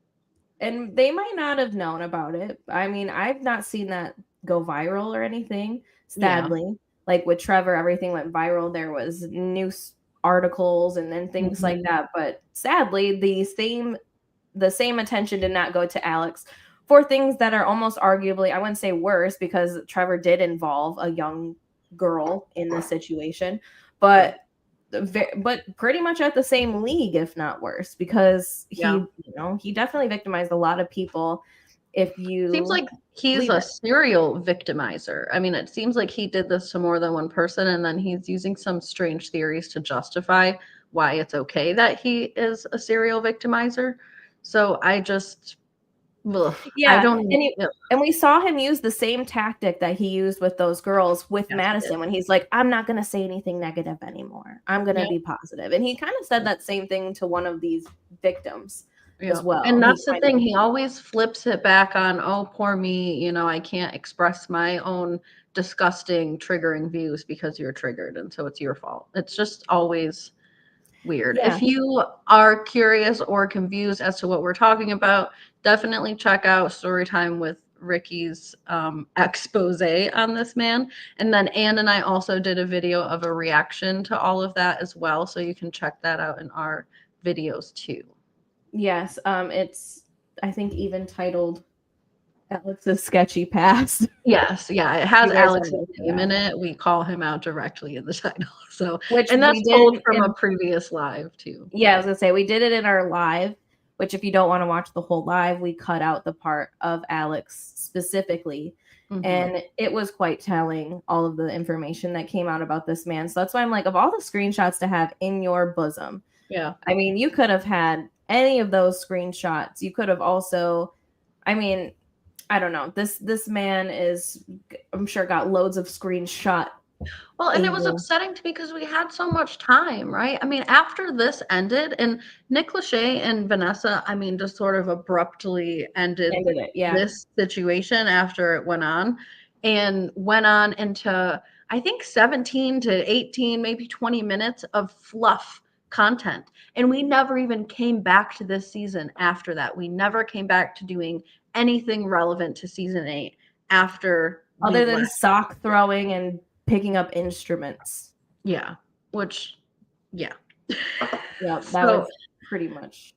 And they might not have known about it. I mean, I've not seen that go viral or anything, sadly. Like with Trevor, everything went viral. There was news articles and then things like that. But sadly, the same attention did not go to Alex for things that are almost arguably, I wouldn't say worse, because Trevor did involve a young girl in this situation, but pretty much at the same league, if not worse, because he definitely victimized a lot of people.
Seems like he's a serial victimizer. I mean, it seems like he did this to more than one person, and then he's using some strange theories to justify why it's okay that he is a serial victimizer. So I just
and we saw him use the same tactic that he used with those girls with Madison when he's like, I'm not going to say anything negative anymore. I'm going to be positive. And he kind of said that same thing to one of these victims as well.
And that's the thing. He always flips it back on, oh, poor me. I can't express my own disgusting, triggering views because you're triggered. And so it's your fault. It's just always weird.
Yeah.
If you are curious or confused as to what we're talking about, definitely check out Storytime with Ricky's expose on this man. And then Anne and I also did a video of a reaction to all of that as well. So you can check that out in our videos too.
Yes. It's, I think, even titled Alex's Sketchy Past.
Yes, yeah, it has
You guys
Alex's
wanna look for
name
that.
in it. We call him out directly in the title. So,
Which
and that's
we
pulled
did
from a
in,
previous live too.
yeah, I was gonna say we did it in our live, which if you don't want to watch the whole live, we cut out the part of Alex specifically. And it was quite telling, all of the information that came out about this man. So that's why I'm like, of all the screenshots to have in your bosom,
Yeah.
I mean, you could have had any of those screenshots. You could have also, I mean, I don't know. This man is, I'm sure, got loads of screenshot.
Well, and it was
able
upsetting to me because we had so much time, right? I mean, after this ended, and Nick Lachey and Vanessa, I mean, just sort of abruptly ended
ended it. Yeah.
this situation after it went on and went on into, I think, 17 to 18, maybe 20 minutes of fluff content. And we never even came back to this season after that. We never came back to doing anything relevant to season 8 after
Other
we
than
left.
sock throwing and picking up instruments.
Yeah, which, yeah.
Yeah, that
So
was pretty much.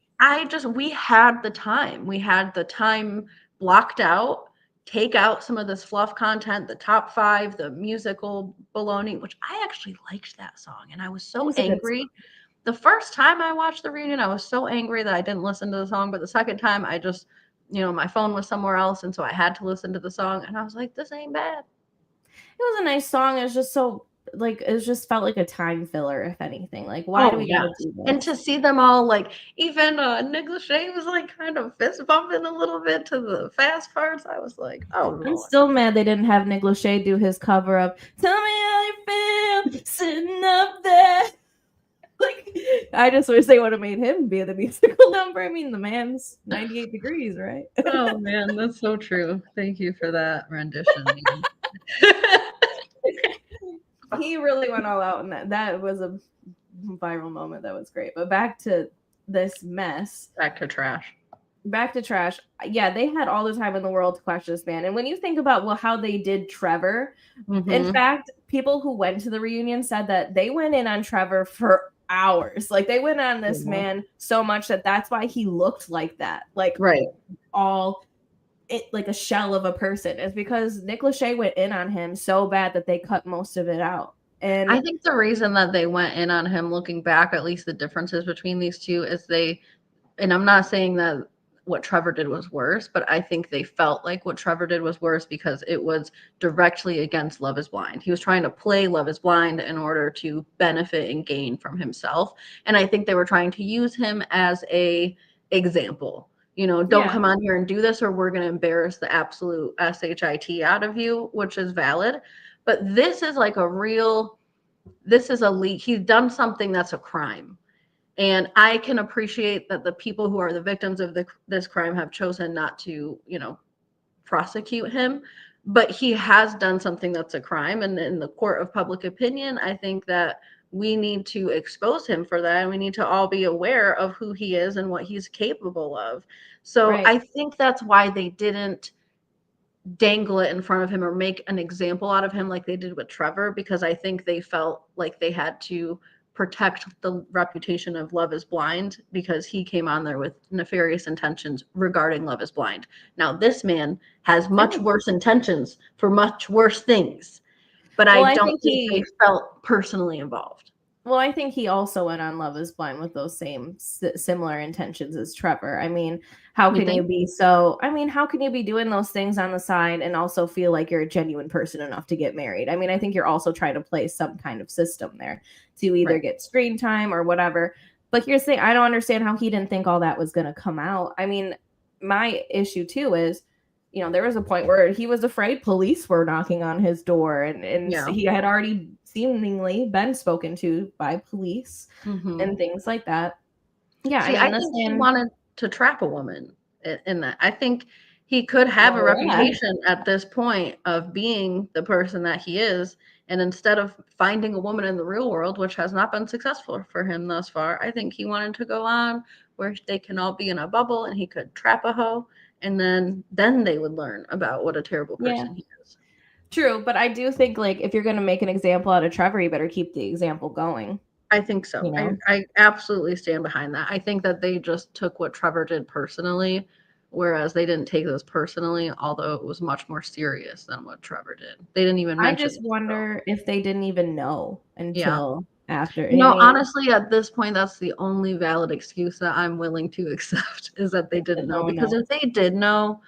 we had the time. We had the time blocked out. Take out some of this fluff content, the top 5, the musical baloney, which I actually liked that song. And I was
It
so
was a good
angry. The first time I watched the reunion, I was so angry that I didn't listen to the song. But the second time, I just, my phone was somewhere else. And so I had to listen to the song. And I was like, this ain't bad.
It was a nice song. It was just so, like, it just felt like a time filler, if anything. Like, why do we
Yes.
gotta do this?
And to see them all, like, even Nick Lachey was like kind of fist bumping a little bit to the fast parts. I was like, oh
I'm
Lord.
still mad they didn't have Nick Lachey do his cover of "Tell Me How You Feel" sitting up there. Like, I just wish they would have made him be the musical number. I mean, the man's 98 degrees, right?
Oh man, that's so true. Thank you for that rendition.
He really went all out in that. That was a viral moment. That was great. But back to this mess.
Back to trash.
Back to trash. Yeah, they had all the time in the world to question this man. And when you think about, well, how they did Trevor, in fact, people who went to the reunion said that they went in on Trevor for hours. Like, they went on this man so much that that's why he looked like that. Like,
right.
All it, like a shell of a person, is because Nick Lachey went in on him so bad that they cut most of it out. And
I think the reason that they went in on him, looking back, at least the differences between these two, is and I'm not saying that what Trevor did was worse, but I think they felt like what Trevor did was worse because it was directly against Love is Blind. He was trying to play Love is Blind in order to benefit and gain from himself. And I think they were trying to use him as a example. Don't come on here and do this or we're going to embarrass the absolute shit out of you, which is valid. But this is like this is a leak. He's done something that's a crime. And I can appreciate that the people who are the victims of this crime have chosen not to, prosecute him. But he has done something that's a crime. And in the court of public opinion, I think that we need to expose him for that. And we need to all be aware of who he is and what he's capable of. So I think that's why they didn't dangle it in front of him or make an example out of him like they did with Trevor, because I think they felt like they had to protect the reputation of Love is Blind because he came on there with nefarious intentions regarding Love is Blind. Now, this man has much worse intentions for much worse things, but I don't think they felt personally involved.
Well, I think he also went on Love is Blind with those same similar intentions as Trevor. I mean, how can you be how can you be doing those things on the side and also feel like you're a genuine person enough to get married? I mean, I think you're also trying to play some kind of system there to either get screen time or whatever. But here's the thing, I don't understand how he didn't think all that was going to come out. I mean, my issue too is, there was a point where he was afraid police were knocking on his door and he had already seemingly been spoken to by police and things like that. Yeah.
See, I think he wanted to trap a woman in that. I think he could have a reputation at this point of being the person that he is And instead of finding a woman in the real world, which has not been successful for him thus far, I think he wanted to go on where they can all be in a bubble and he could trap a hoe, and then they would learn about what a terrible person he is.
True, but I do think like if you're gonna make an example out of Trevor, you better keep the example going.
I think so.
You know?
I absolutely stand behind that. I think that they just took what Trevor did personally, whereas they didn't take this personally, although it was much more serious than what Trevor did. They didn't even mention
I just wonder if they didn't even know until after.
You know,
I mean,
honestly, at this point, that's the only valid excuse that I'm willing to accept is that they didn't know. Because if they did know,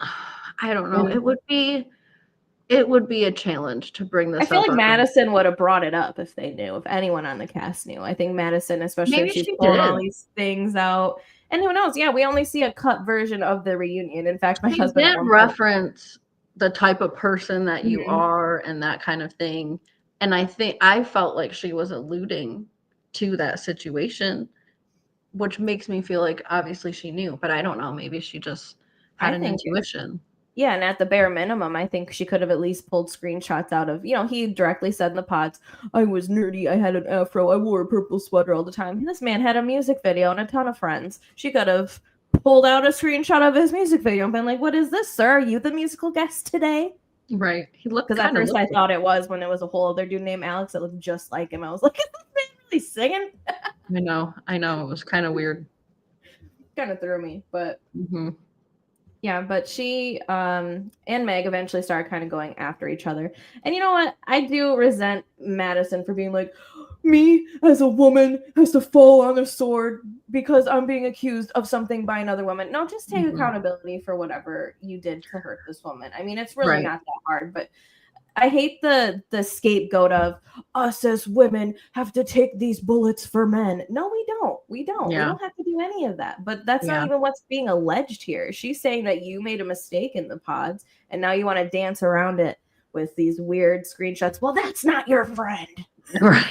I don't know. It would be a challenge to bring this
I feel
up.
like Madison would have brought it up if they knew, if anyone on the cast knew. I think Madison, especially
Maybe
if she's
she
pulling
did.
all these things out. And who knows? Yeah, we only see a cut version of the reunion. In fact, my husband
did reference the type of person that you are and that kind of thing. And I felt like she was alluding to that situation, which makes me feel like obviously she knew, but I don't know. Maybe she just had an intuition.
Yeah, and at the bare minimum, I think she could have at least pulled screenshots out of, he directly said in the pods, I was nerdy, I had an afro, I wore a purple sweater all the time. This man had a music video and a ton of friends. She could have pulled out a screenshot of his music video and been like, what is this, sir? Are you the musical guest today?
Right. He looked
Because at first I thought it was when it was a whole other dude named Alex that looked just like him. I was like, is this man really singing?
I know. It was kind of weird.
Kind of threw me, but... Yeah, but she and Meg eventually started kind of going after each other. And you know what? I do resent Madison for being like, me as a woman has to fall on a sword because I'm being accused of something by another woman. No, just take accountability for whatever you did to hurt this woman. I mean, it's really not that hard, but I hate the scapegoat of us as women have to take these bullets for men. No, we don't. We don't.
Yeah.
We don't have to do any of that. But that's not even what's being alleged here. She's saying that you made a mistake in the pods and now you want to dance around it with these weird screenshots. Well, that's not your friend.
Right.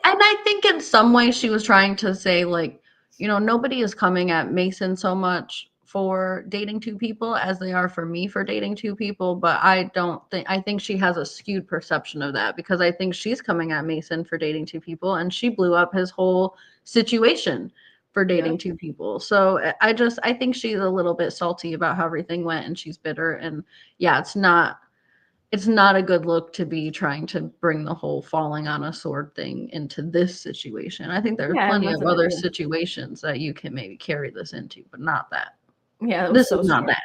I think in some way she was trying to say, like, nobody is coming at Mason so much for dating two people as they are for me for dating two people, but I think she has a skewed perception of that, because I think she's coming at Mason for dating two people and she blew up his whole situation for dating two people. So I think she's a little bit salty about how everything went and she's bitter, and it's not a good look to be trying to bring the whole falling on a sword thing into this situation. I think there's plenty of other situations that you can maybe carry this into, but not that.
Yeah,
this is not that.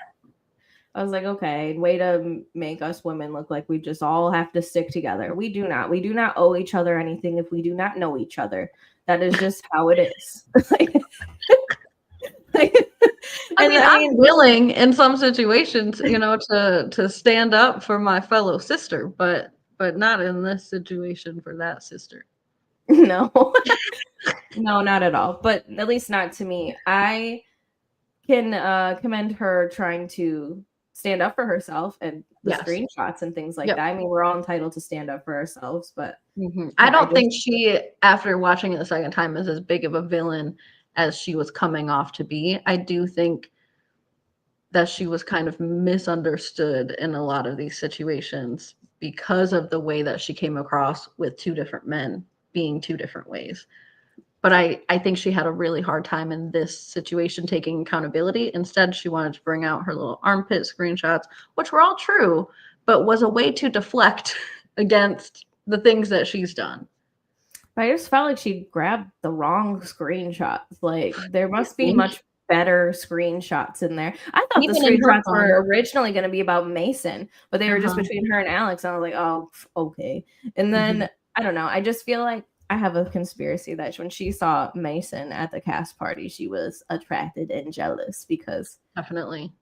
I was like, okay, way to make us women look like we just all have to stick together. We do not. We do not owe each other anything if we do not know each other. That is just how it is. I'm
willing in some situations, to stand up for my fellow sister, but not in this situation for that sister.
No, no, not at all. But at least not to me. I can commend her trying to stand up for herself and the screenshots and things like that. I mean, we're all entitled to stand up for ourselves, but
I don't think she, after watching it the second time, is as big of a villain as she was coming off to be. I do think that she was kind of misunderstood in a lot of these situations because of the way that she came across with two different men being two different ways. But I think she had a really hard time in this situation taking accountability. Instead, she wanted to bring out her little armpit screenshots, which were all true, but was a way to deflect against the things that she's done.
I just felt like she grabbed the wrong screenshots. Like, there must be much better screenshots in there. I thought the screenshots were originally going to be about Mason, but they were just between her and Alex. And I was like, oh, okay. And then, I don't know. I just feel like I have a conspiracy that when she saw Mason at the cast party, she was attracted and jealous because
definitely,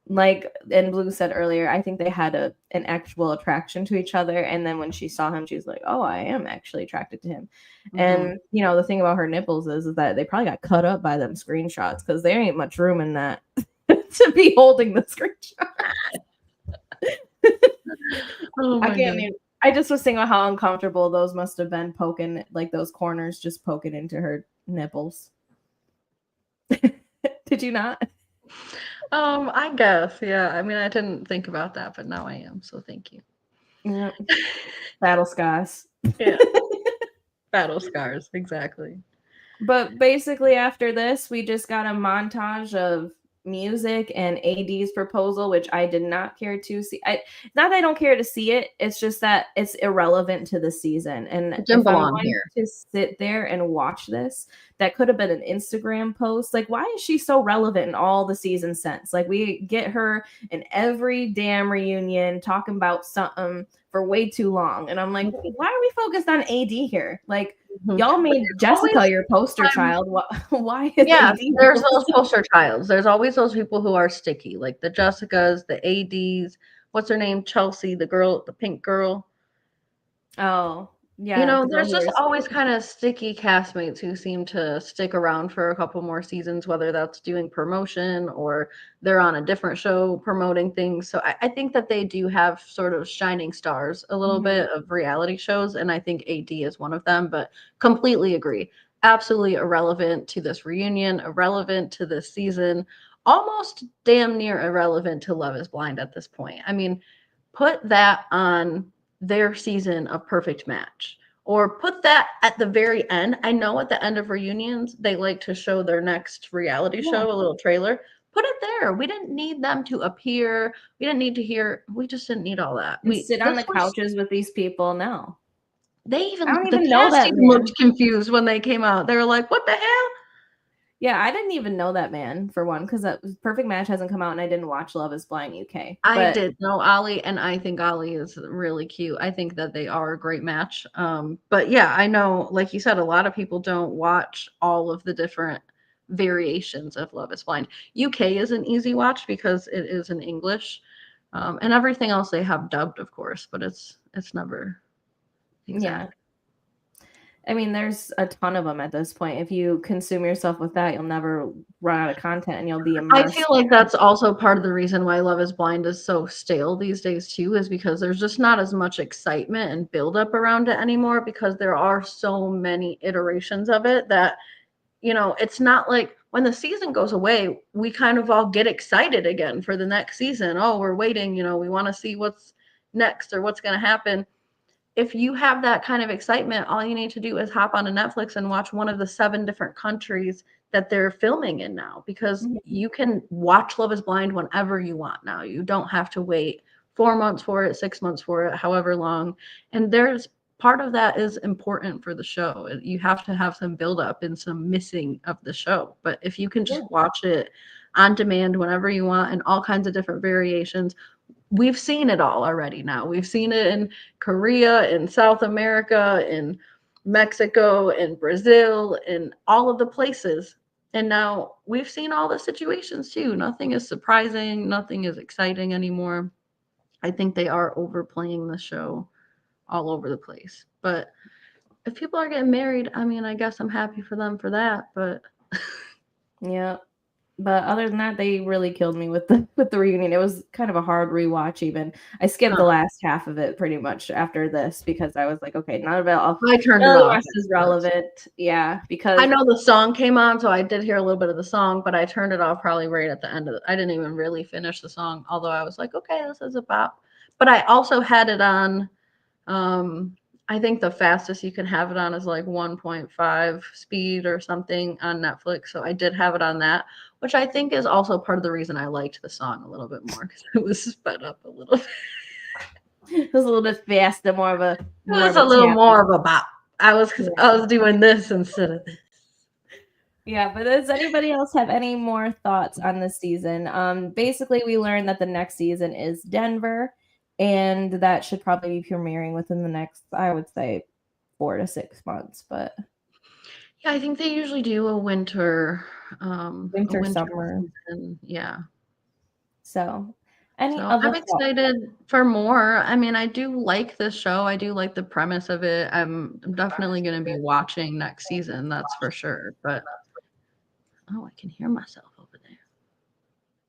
like, and Blue said earlier, I think they had an actual attraction to each other. And then when she saw him, she was like, oh, I am actually attracted to him. And, the thing about her nipples is that they probably got cut up by them screenshots because there ain't much room in that to be holding the screenshot. I can't even. I just was thinking about how uncomfortable those must have been poking, like those corners just poking into her nipples. Did you not?
I guess, yeah. I mean, I didn't think about that, but now I am, so thank you.
Yep. Battle scars.
Yeah. Battle scars, exactly.
But basically, after this, we just got a montage of music and AD's proposal, which I did not care to see. Not that I don't care to see it, it's just that it's irrelevant to the season. And
It didn't
if I'm
belong
going
here.
to sit there and watch this, that could have been an Instagram post. Like, why is she so relevant in all the season since? Like, we get her in every damn reunion talking about something for way too long. And I'm like, why are we focused on AD here? Like, y'all made Jessica your poster child. Why is
Yeah,
AD?
there's those poster childs. There's always those people who are sticky, like the Jessicas, the ADs. What's her name? Chelsea, the girl, the pink girl.
Oh, yeah. The girl
There's
who
just
wears
always kind of sticky castmates who seem to stick around for a couple more seasons, whether that's doing promotion or they're on a different show promoting things. So I think that they do have sort of shining stars a little
Mhm.
bit of reality shows, and I think AD is one of them, but completely agree. Absolutely irrelevant to this reunion, irrelevant to this season, almost damn near irrelevant to Love is Blind at this point. I mean, put that on their season of Perfect Match or put that at the very end. I know at the end of reunions, they like to show their next reality
Yeah.
show, a little trailer. Put it there. We didn't need them to appear. We didn't need to hear. We just didn't need all that.
And sit on
This
the
was
couches with these people. No, I don't
the
even know
cast
that
even
man.
looked confused when they came out. They were like, "What the hell?"
Yeah, I didn't even know that man for one because that Perfect Match hasn't come out and I didn't watch Love is Blind UK.
I
But
did know Ollie, and I think Ollie is really cute. I think that they are a great match. But yeah, I know, like you said, a lot of people don't watch all of the different variations of Love is Blind. UK is an easy watch because it is in English, and everything else they have dubbed, of course, but it's never
yeah,
exact.
I mean, there's a ton of them at this point. If you consume yourself with that, you'll never run out of content and you'll be
I feel
immersed.
like that's also part of the reason why Love is Blind is so stale these days too, is because there's just not as much excitement and buildup around it anymore because there are so many iterations of it that, it's not like when the season goes away, we kind of all get excited again for the next season. Oh, we're waiting, we want to see what's next or what's going to happen. If you have that kind of excitement, all you need to do is hop onto Netflix and watch one of the 7 different countries that they're filming in now, because
Mhm.
you can watch Love is Blind whenever you want now. You don't have to wait 4 months for it, 6 months for it, however long. And there's part of that is important for the show. You have to have some build up and some missing of the show. But if you can
Yeah.
just watch it on demand whenever you want and all kinds of different variations, we've seen it all already now. We've seen it in Korea, in South America, in Mexico, in Brazil, in all of the places. And now we've seen all the situations too. Nothing is surprising, nothing is exciting anymore. I think they are overplaying the show all over the place. But if people are getting married, I mean, I guess I'm happy for them for that. But
Yeah. But other than that, they really killed me with the reunion. It was kind of a hard rewatch even. I skipped the last half of it pretty much after this because I was like, okay,
I turned
none
it
of the
off
rest is relevant. Yeah,
I
because
know the song came on, so I did hear a little bit of the song, but I turned it off probably right at the end of it. I didn't even really finish the song, although I was like, okay, this is a bop. But I also had it on, I think the fastest you can have it on is like 1.5 speed or something on Netflix. So I did have it on that, which I think is also part of the reason I liked the song a little bit more because it was sped up a little bit.
it was a little bit faster,
It
more
was
of
a
a
little
tap.
more of a bop.
Yeah.
I was doing this instead of this.
Yeah, but does anybody else have any more thoughts on this season? Basically, we learned that the next season is Denver, and that should probably be premiering within the next, I would say, 4 to 6 months. But
Yeah, I think they usually do a
winter,
winter
summer.
season. Yeah.
So, any
So
other
I'm
thoughts?
excited for more. I mean, I do like this show. I do like the premise of it. I'm definitely going to be watching next season, that's for sure. But oh, I can hear myself over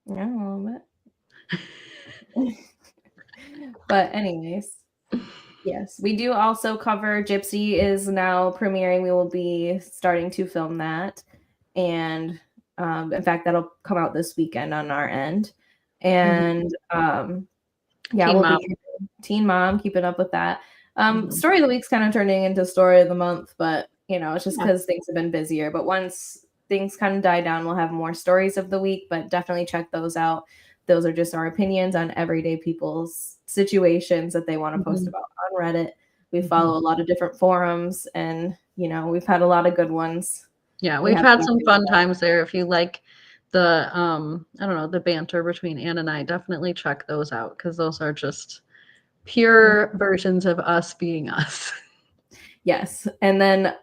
Yeah, a little bit. But anyways,
there.
yes, we do also cover Gypsy is now premiering. We will be starting to film that, and In fact, that'll come out this weekend on our end. And yeah,
Teen
we'll
Mom.
be Teen Mom, keeping up with that.
Mhm.
Story of the week's kind of turning into story of the month, but you know, it's just
Yeah.
because things have been busier. But once things kind of die down, we'll have more stories of the week, but definitely check those out. Those are just our opinions on everyday people's situations that they want to post
Mhm.
about on Reddit. We
Mhm.
follow a lot of different forums, and you know, we've had a lot of good ones.
Yeah,
We
we've
have
had
to
some
do
fun
that.
times there. If you like the I don't know, the banter between Anne and I, definitely check those out because those are just pure versions of us being us.
Yes. And then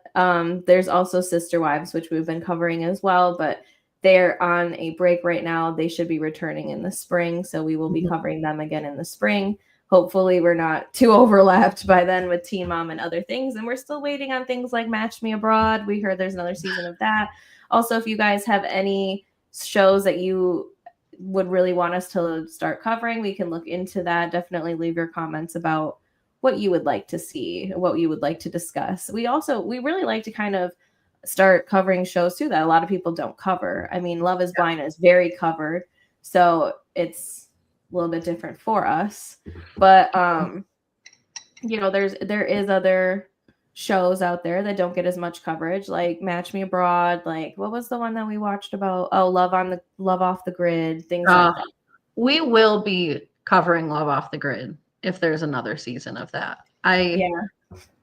there's also Sister Wives, which we've been covering as well, but they're on a break right now. They should be returning in the spring. So we will be covering them again in the spring. Hopefully, we're not too overlapped by then with Teen Mom and other things. And we're still waiting on things like Match Me Abroad. We heard there's another season of that. Also, if you guys have any shows that you would really want us to start covering, we can look into that. Definitely leave your comments about what you would like to see, what you would like to discuss. We really like to kind of start covering shows too that a lot of people don't cover. I mean, Love is Blind is very covered, so it's a little bit different for us. But you know, there is other shows out there that don't get as much coverage, like Match Me Abroad, like what was the one that we watched about? Oh, Love Off the Grid, things like that.
We will be covering Love Off the Grid if there's another season of that.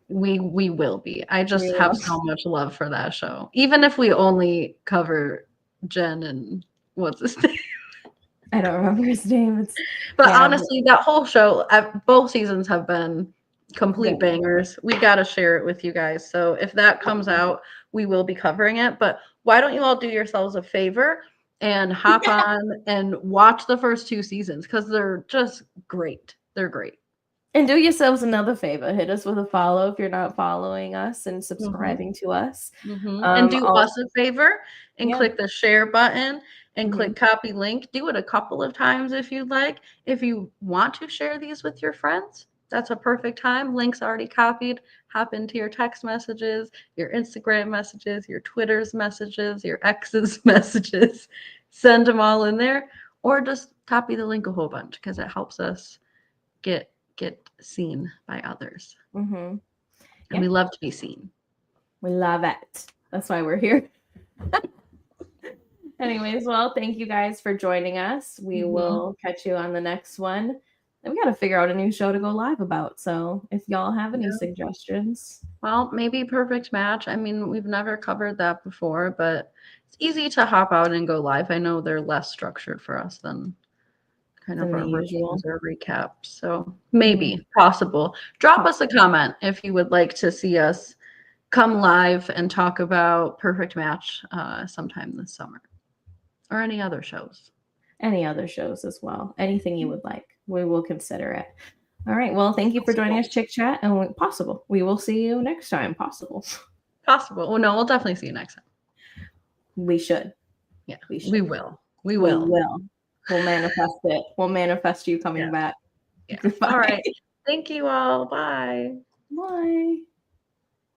We will be. I just have so much love for that show. Even if we only cover Jen and what's his name?
I don't remember his name.
But honestly, that whole show, both seasons have been complete bangers. We got to share it with you guys. So if that comes out, we will be covering it. But why don't you all do yourselves a favor and hop on and watch the first 2 seasons because they're just great. They're great.
And do yourselves another favor. Hit us with a follow if you're not following us and subscribing to us.
And do us a favor and click the share button and click copy link. Do it a couple of times if you'd like. If you want to share these with your friends, that's a perfect time. Link's already copied. Hop into your text messages, your Instagram messages, your Twitter's messages, your X's messages. Send them all in there, or just copy the link a whole bunch because it helps us get seen by others. And we love to be seen.
We love it. That's why we're here. Anyways, well, thank you guys for joining us. We will catch you on the next one. And we got to figure out a new show to go live about. So if y'all have any suggestions.
Well, maybe Perfect Match. I mean, we've never covered that before, but it's easy to hop out and go live. I know they're less structured for us than kind of our reviews or recaps. So maybe possible. Drop us a comment if you would like to see us come live and talk about Perfect Match sometime this summer, or any other shows.
Any other shows as well. Anything you would like. We will consider it. All right. Well, thank you for joining us, Chick Chat. And we will see you next time. Possible.
Well, no, we'll definitely see you next time.
We should.
Yeah, we will. We will.
We'll manifest it. We'll manifest you coming back.
Yeah. All right. Thank you all. Bye.
Bye.